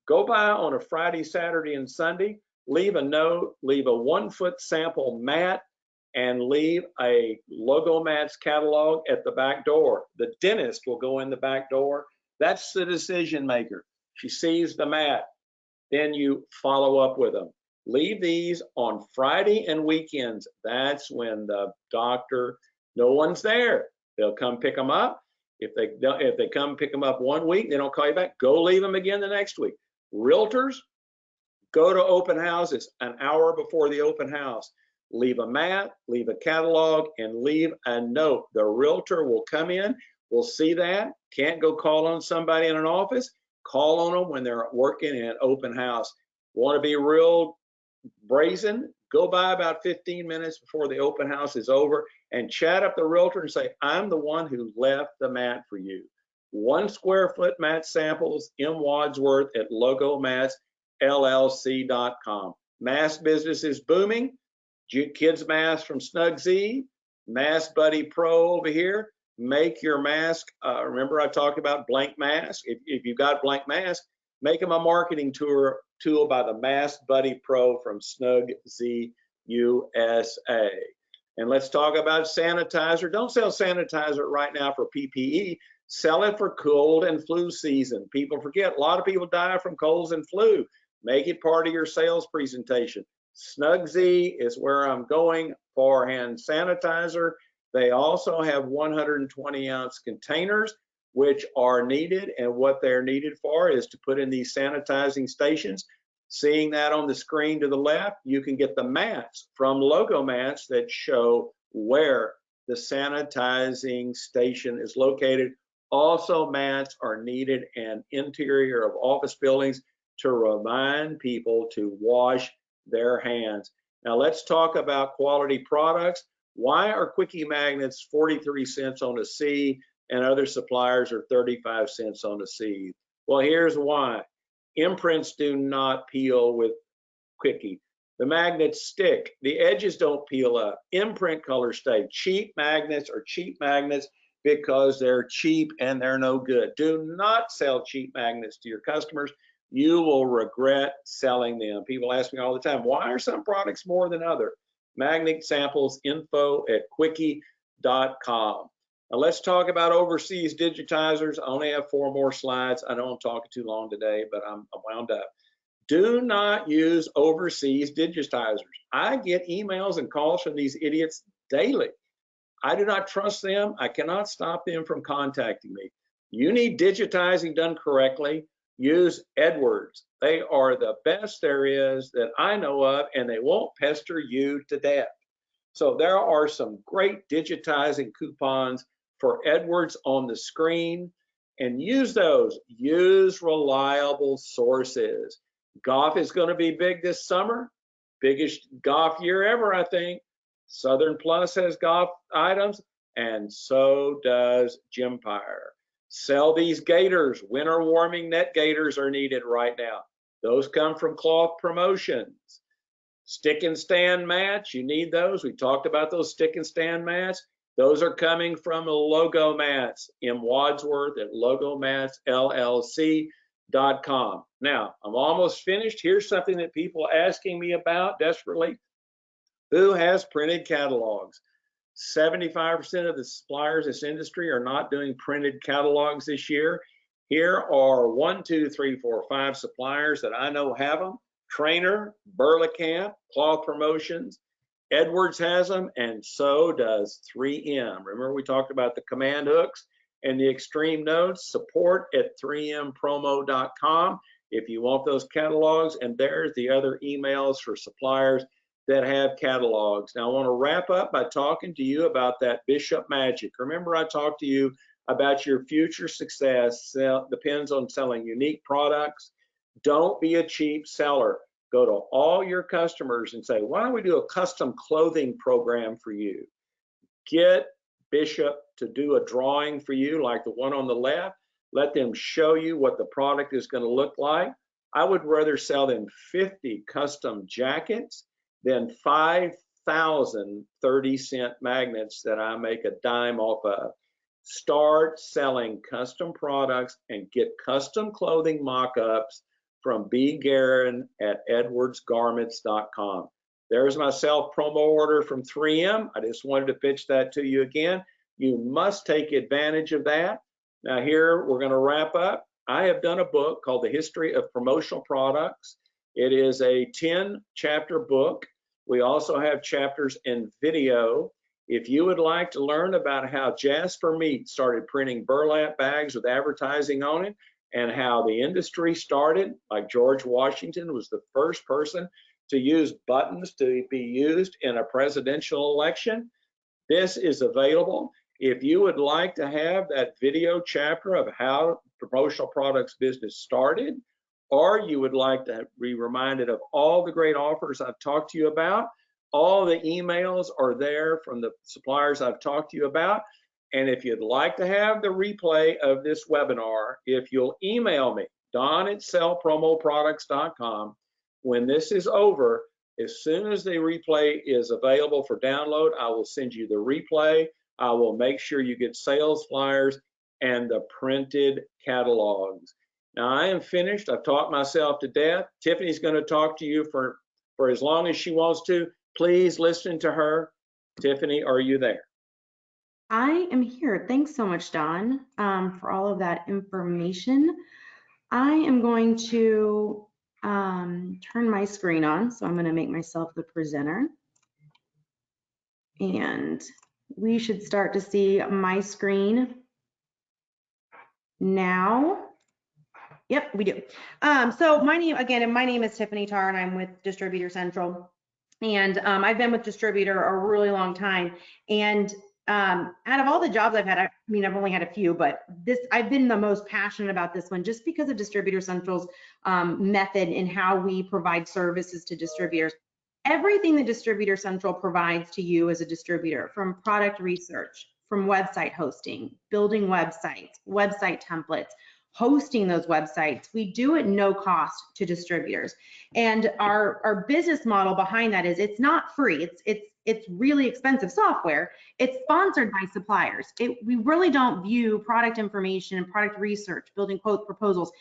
Go by on a Friday, Saturday, and Sunday. Leave a note, leave a 1-foot sample mat, and leave a Logo Mats catalog at the back door. The dentist will go in the back door. That's the decision maker. She sees the mat. Then you follow up with them. Leave these on Friday and weekends. That's when the doctor, no one's there. They'll come pick them up. If they come pick them up 1 week, they don't call you back, go leave them again the next week. Realtors, go to open houses an hour before the open house. Leave a mat, leave a catalog, and leave a note. The realtor will come in, will see that. Can't go call on somebody in an office, call on them when they're working in an open house. Want to be real brazen? Go by about 15 minutes before the open house is over and chat up the realtor and say, I'm the one who left the mat for you. 1 square foot mat samples, M. Wadsworth at logomatsllc.com. Mask business is booming. Kids mask from Snug Z, Mask Buddy Pro over here. Make your mask. Remember I talked about blank mask. If you've got blank mask, make them a marketing tool by the Mask Buddy Pro from Snug Z USA. And let's talk about sanitizer. Don't sell sanitizer right now for PPE. Sell it for cold and flu season. People forget, a lot of people die from colds and flu. Make it part of your sales presentation. Snugsy is where I'm going for hand sanitizer. They also have 120-ounce containers, which are needed, and what they're needed for is to put in these sanitizing stations. Seeing that on the screen to the left, you can get the mats from Logo Mats that show where the sanitizing station is located. Also, mats are needed in interior of office buildings to remind people to wash their hands. Now let's talk about quality products. Why are quickie magnets 43 cents on a C and other suppliers are 35 cents on a C? Well, here's why. Imprints do not peel with quickie. The magnets stick. The edges don't peel up. Imprint colors stay. Cheap magnets are cheap magnets because they're cheap and they're no good. Do not sell cheap magnets to your customers. You will regret selling them. People ask me all the time, why are some products more than other? Magnet samples, info@quickie.com. Now let's talk about overseas digitizers. I only have 4 more slides. I know I'm talking too long today, but I'm wound up. Do not use overseas digitizers. I get emails and calls from these idiots daily. I do not trust them. I cannot stop them from contacting me. You need digitizing done correctly. Use Edwards. They are the best there is that I know of, and they won't pester you to death. So there are some great digitizing coupons for Edwards on the screen, and use those. Use reliable sources. Golf is going to be big this summer. Biggest golf year ever, I think. Southern Plus has golf items, and so does Gympire. Sell these gaiters. Winter warming net gaiters are needed right now. Those come from Cloth Promotions. Stick and stand mats, you need those. We talked about those stick and stand mats. Those are coming from Logo Mats in Wadsworth at logomatsllc.com. Now, I'm almost finished. Here's something that people are asking me about desperately. Who has printed catalogs? 75% of the suppliers in this industry are not doing printed catalogs this year. Here are 1, 2, 3, 4, 5 suppliers that I know have them. Trainer, Burlacamp, Cloth Promotions, Edwards has them, and so does 3M. Remember we talked about the command hooks and the extreme notes. Support at 3mpromo.com if you want those catalogs, and there's the other emails for suppliers that have catalogs. Now I want to wrap up by talking to you about that Bishop Magic. Remember I talked to you about your future success depends on selling unique products. Don't be a cheap seller. Go to all your customers and say, why don't we do a custom clothing program for you? Get Bishop to do a drawing for you like the one on the left. Let them show you what the product is going to look like. I would rather sell them 50 custom jackets than 5,000 30-cent magnets that I make a dime off of. Start selling custom products and get custom clothing mock-ups from B. Guerin at edwardsgarments.com. There's my self-promo order from 3M. I just wanted to pitch that to you again. You must take advantage of that. Now here, we're going to wrap up. I have done a book called The History of Promotional Products. It is a 10-chapter book. We also have chapters in video. If you would like to learn about how Jasper Meat started printing burlap bags with advertising on it, and how the industry started, like George Washington was the first person to use buttons to be used in a presidential election, this is available. If you would like to have that video chapter of how promotional products business started, or you would like to be reminded of all the great offers I've talked to you about, all the emails are there from the suppliers I've talked to you about. And if you'd like to have the replay of this webinar, if you'll email me, don@sellpromoproducts.com, when this is over, as soon as the replay is available for download, I will send you the replay. I will make sure you get sales flyers and the printed catalogs. Now I am finished. I've taught myself to death. Tiffany's going to talk to you for as long as she wants to. Please listen to her. Tiffany, are you there?
I am here. Thanks so much, Don, for all of that information. I am going to turn my screen on. So I'm going to make myself the presenter. And we should start to see my screen now. Yep, we do. So my name is Tiffany Tarr, and I'm with Distributor Central. And I've been with Distributor a really long time. And out of all the jobs I've had, I've only had a few, but I've been the most passionate about this one just because of Distributor Central's method in how we provide services to distributors. Everything that Distributor Central provides to you as a distributor, from product research, from website hosting, building websites, website templates, hosting those websites, we do at no cost to distributors. And our business model behind that is it's not free. It's really expensive software. It's sponsored by suppliers. We really don't view product information and product research, building quote proposals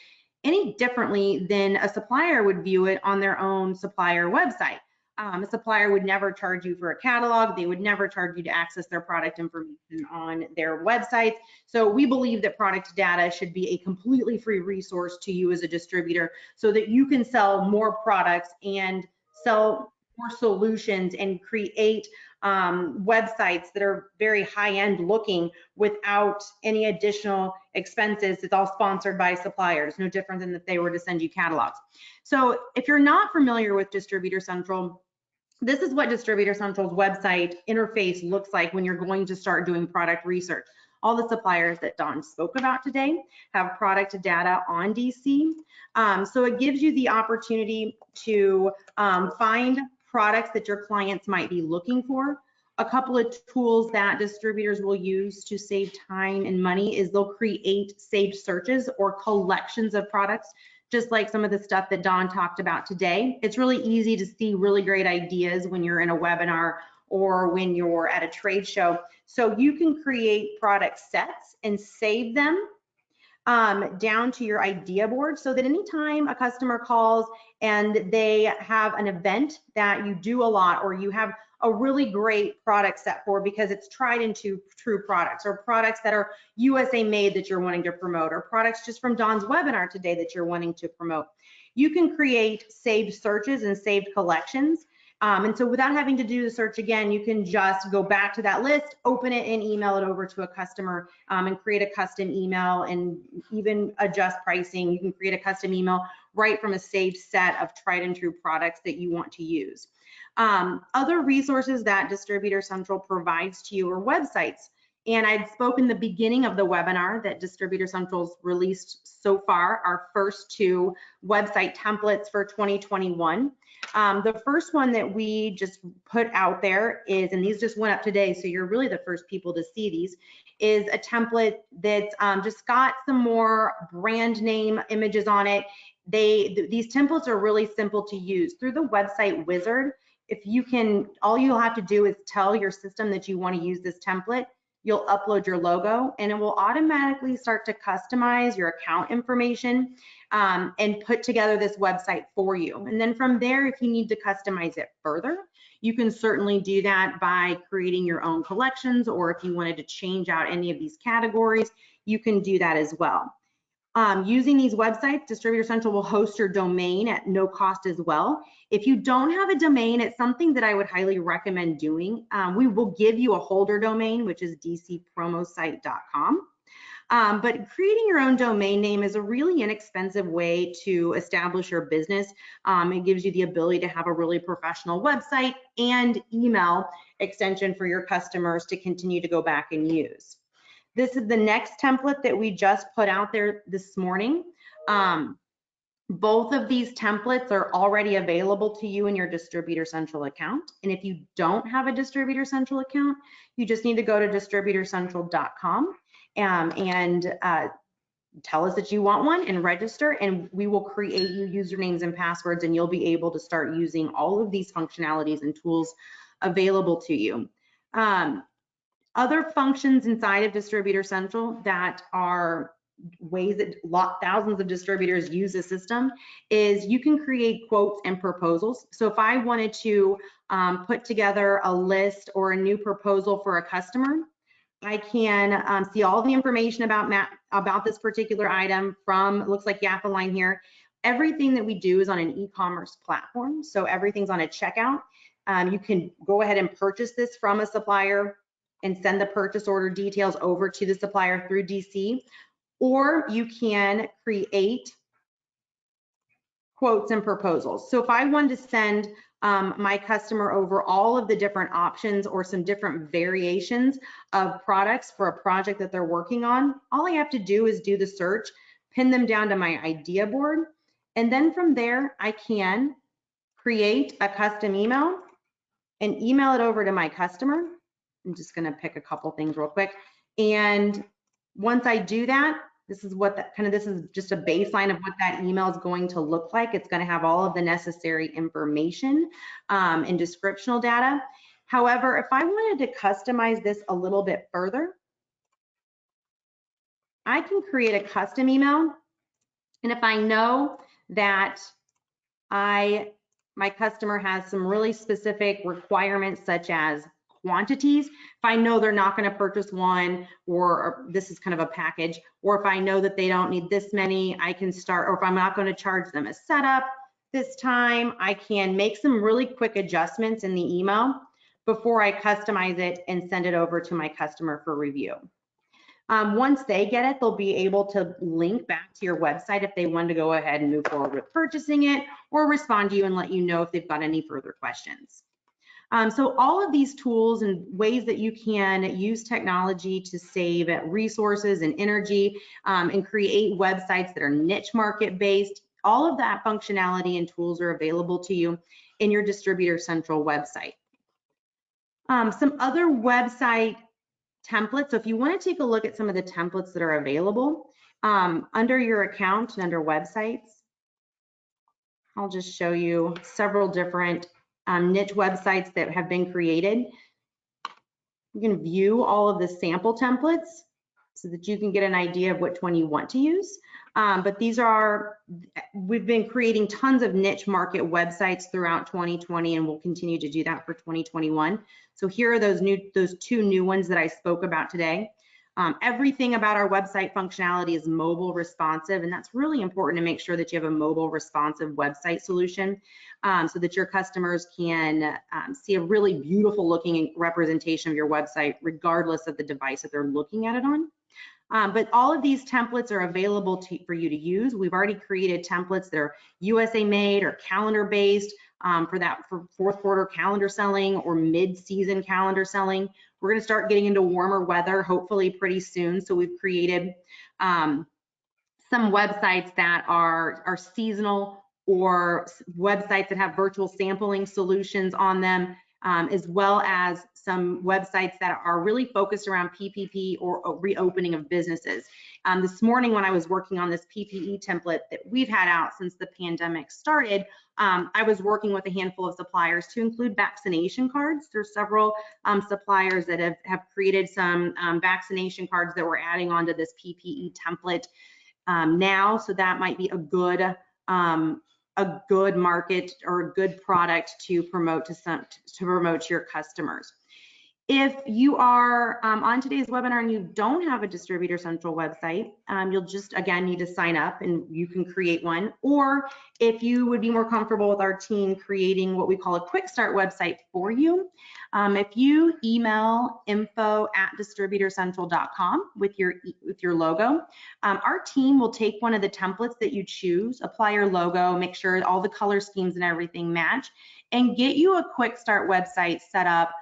any differently than a supplier would view it on their own supplier website. A supplier would never charge you for a catalog. They would never charge you to access their product information on their websites. So we believe that product data should be a completely free resource to you as a distributor so that you can sell more products and sell more solutions and create websites that are very high-end looking without any additional expenses. It's all sponsored by suppliers, no different than if they were to send you catalogs. So if you're not familiar with Distributor Central, this is what Distributor Central's website interface looks like when you're going to start doing product research. All the suppliers that Dawn spoke about today have product data on DC. So it gives you the opportunity to find products that your clients might be looking for. A couple of tools that distributors will use to save time and money is they'll create saved searches or collections of products, just like some of the stuff that Dawn talked about today. It's really easy to see really great ideas when you're in a webinar or when you're at a trade show. So you can create product sets and save them down to your idea board so that anytime a customer calls and they have an event that you do a lot or you have a really great product set for because it's tried and true products or products that are USA made that you're wanting to promote or products just from Dawn's webinar today that you're wanting to promote. You can create saved searches and saved collections. And so without having to do the search again, you can just go back to that list, open it and email it over to a customer and create a custom email and even adjust pricing. You can create a custom email right from a saved set of tried and true products that you want to use. Other resources that Distributor Central provides to you are websites. And I'd spoken in the beginning of the webinar that Distributor Central's released so far our first 2 website templates for 2021. The first one that we just put out there is, and these just went up today, so you're really the first people to see these, is a template that's just got some more brand name images on it. These templates are really simple to use. Through the website wizard, all you'll have to do is tell your system that you want to use this template. You'll upload your logo and it will automatically start to customize your account information and put together this website for you. And then from there, if you need to customize it further, you can certainly do that by creating your own collections, or if you wanted to change out any of these categories, you can do that as well. Using these websites, Distributor Central will host your domain at no cost as well. If you don't have a domain, it's something that I would highly recommend doing. We will give you a holder domain, which is dcpromosite.com. But creating your own domain name is a really inexpensive way to establish your business. It gives you the ability to have a really professional website and email extension for your customers to continue to go back and use. This is the next template that we just put out there this morning. Both of these templates are already available to you in your Distributor Central account. And if you don't have a Distributor Central account, you just need to go to distributorcentral.com and tell us that you want one and register, and we will create you usernames and passwords, and you'll be able to start using all of these functionalities and tools available to you. Other functions inside of Distributor Central that are ways that thousands of distributors use the system is you can create quotes and proposals. So if I wanted to put together a list or a new proposal for a customer, I can see all the information about this particular item from, it looks like Yappaline here, Everything that we do is on an e-commerce platform, so everything's on a checkout. You can go ahead and purchase this from a supplier and send the purchase order details over to the supplier through DC, or you can create quotes and proposals. So if I wanted to send my customer over all of the different options or some different variations of products for a project that they're working on, all I have to do is do the search, pin them down to my idea board, and then from there I can create a custom email and email it over to my customer. I'm just going to pick a couple things real quick. And once I do that, this is what that this is just a baseline of what that email is going to look like. It's going to have all of the necessary information and descriptional data. However, if I wanted to customize this a little bit further, I can create a custom email. And if I know that my customer has some really specific requirements, such as quantities, if I know they're not going to purchase one, or this is kind of a package, or if I know that they don't need this many, I can start, or if I'm not going to charge them a setup this time, I can make some really quick adjustments in the email before I customize it and send it over to my customer for review. Once they get it, they'll be able to link back to your website if they want to go ahead and move forward with purchasing it, or respond to you and let you know if they've got any further questions. So all of these tools and ways that you can use technology to save resources and energy and create websites that are niche market based, all of that functionality and tools are available to you in your Distributor Central website. Some other website templates. So if you want to take a look at some of the templates that are available under your account and under websites, I'll just show you several different niche websites that have been created. You can view all of the sample templates so that you can get an idea of which one you want to use. But these are, we've been creating tons of niche market websites throughout 2020, and we'll continue to do that for 2021. So here are those two new ones that I spoke about today. Everything about our website functionality is mobile responsive, and that's really important to make sure that you have a mobile responsive website solution so that your customers can see a really beautiful looking representation of your website regardless of the device that they're looking at it on. But all of these templates are available for you to use. We've already created templates that are USA made or calendar based for fourth quarter calendar selling or mid-season calendar selling. We're going to start getting into warmer weather hopefully pretty soon. So we've created some websites that are seasonal, or websites that have virtual sampling solutions on them, as well as some websites that are really focused around PPP or reopening of businesses. This morning when I was working on this PPE template that we've had out since the pandemic started, I was working with a handful of suppliers to include vaccination cards. There's several suppliers that have created some vaccination cards that we're adding onto this PPE template now, so that might be a good market or a good product to promote to your customers. If you are on today's webinar and you don't have a Distributor Central website, you'll just, again, need to sign up and you can create one. Or if you would be more comfortable with our team creating what we call a quick start website for you, if you email info@distributorcentral.com with your logo, our team will take one of the templates that you choose, apply your logo, make sure all the color schemes and everything match, and get you a quick start website set up.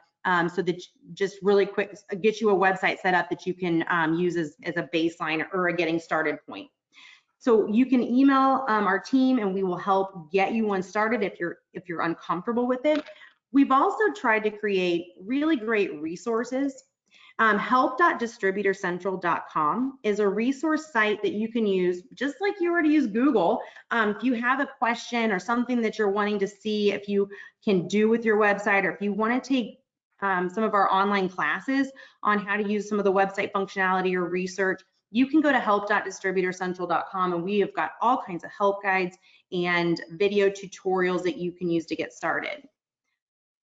So that just really quick, get you a website set up that you can use as a baseline or a getting started point. So you can email our team and we will help get you one started if you're uncomfortable with it. We've also tried to create really great resources. Help.distributorcentral.com is a resource site that you can use just like you were to use Google. If you have a question or something that you're wanting to see if you can do with your website, or if you want to take some of our online classes on how to use some of the website functionality or research, you can go to help.distributorcentral.com, and we have got all kinds of help guides and video tutorials that you can use to get started.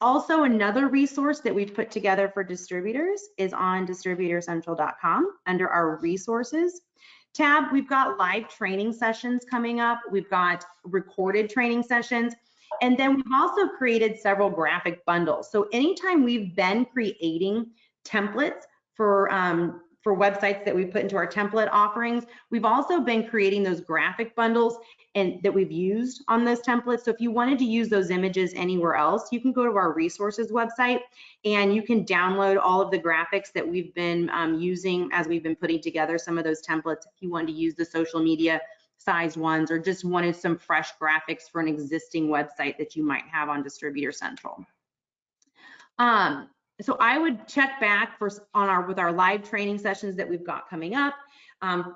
Also, another resource that we've put together for distributors is on distributorcentral.com under our resources. tab, we've got live training sessions coming up. We've got recorded training sessions. And then we've also created several graphic bundles. So anytime we've been creating templates for websites that we put into our template offerings, we've also been creating those graphic bundles and that we've used on those templates. So if you wanted to use those images anywhere else, you can go to our resources website and you can download all of the graphics that we've been using as we've been putting together some of those templates. If you wanted to use the social media sized ones or just wanted some fresh graphics for an existing website that you might have on Distributor Central. So I would check back with our live training sessions that we've got coming up.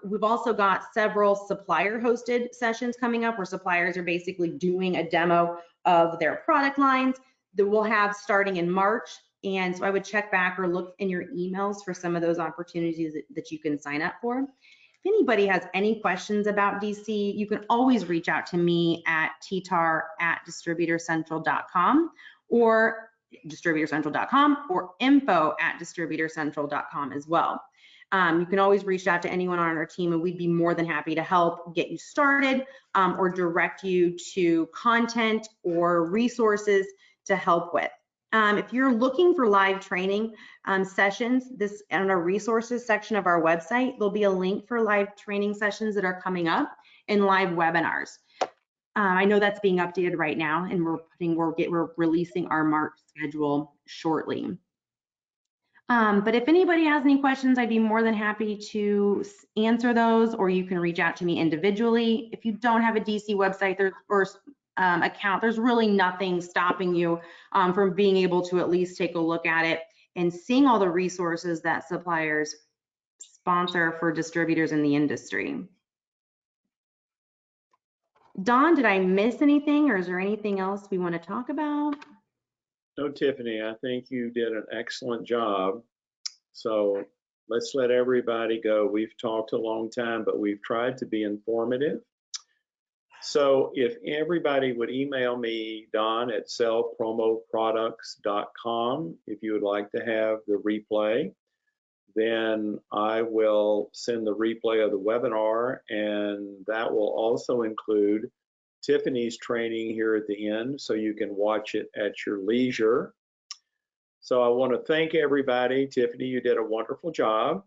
We've also got several supplier hosted sessions coming up where suppliers are basically doing a demo of their product lines that we'll have starting in March. And so I would check back or look in your emails for some of those opportunities that you can sign up for. If anybody has any questions about DC, you can always reach out to me at ttar@distributorcentral.com or distributorcentral.com or info@distributorcentral.com as well. You can always reach out to anyone on our team and we'd be more than happy to help get you started or direct you to content or resources to help with. If you're looking for live training sessions, this on our resources section of our website, there'll be a link for live training sessions that are coming up and live webinars. I know that's being updated right now, and we're releasing our March schedule shortly. But if anybody has any questions, I'd be more than happy to answer those, or you can reach out to me individually. If you don't have a DC website or account, there's really nothing stopping you from being able to at least take a look at it and seeing all the resources that suppliers sponsor for distributors in the industry. Don, did I miss anything, or is there anything else we want to talk about?
No, Tiffany, I think you did an excellent job. So let's let everybody go. We've talked a long time, but we've tried to be informative. So if everybody would email me, Don, at sellpromoproducts.com, if you would like to have the replay, then I will send the replay of the webinar, and that will also include Tiffany's training here at the end, so you can watch it at your leisure. So I want to thank everybody. Tiffany, you did a wonderful job.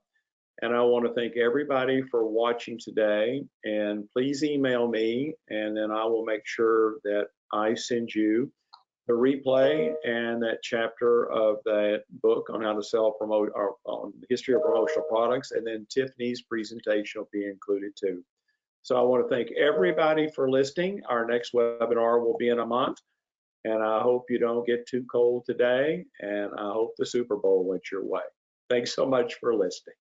And I want to thank everybody for watching today. And please email me, and then I will make sure that I send you the replay and that chapter of that book on how to sell, promote, or on the history of promotional products. And then Tiffany's presentation will be included too. So I want to thank everybody for listening. Our next webinar will be in a month. And I hope you don't get too cold today. And I hope the Super Bowl went your way. Thanks so much for listening.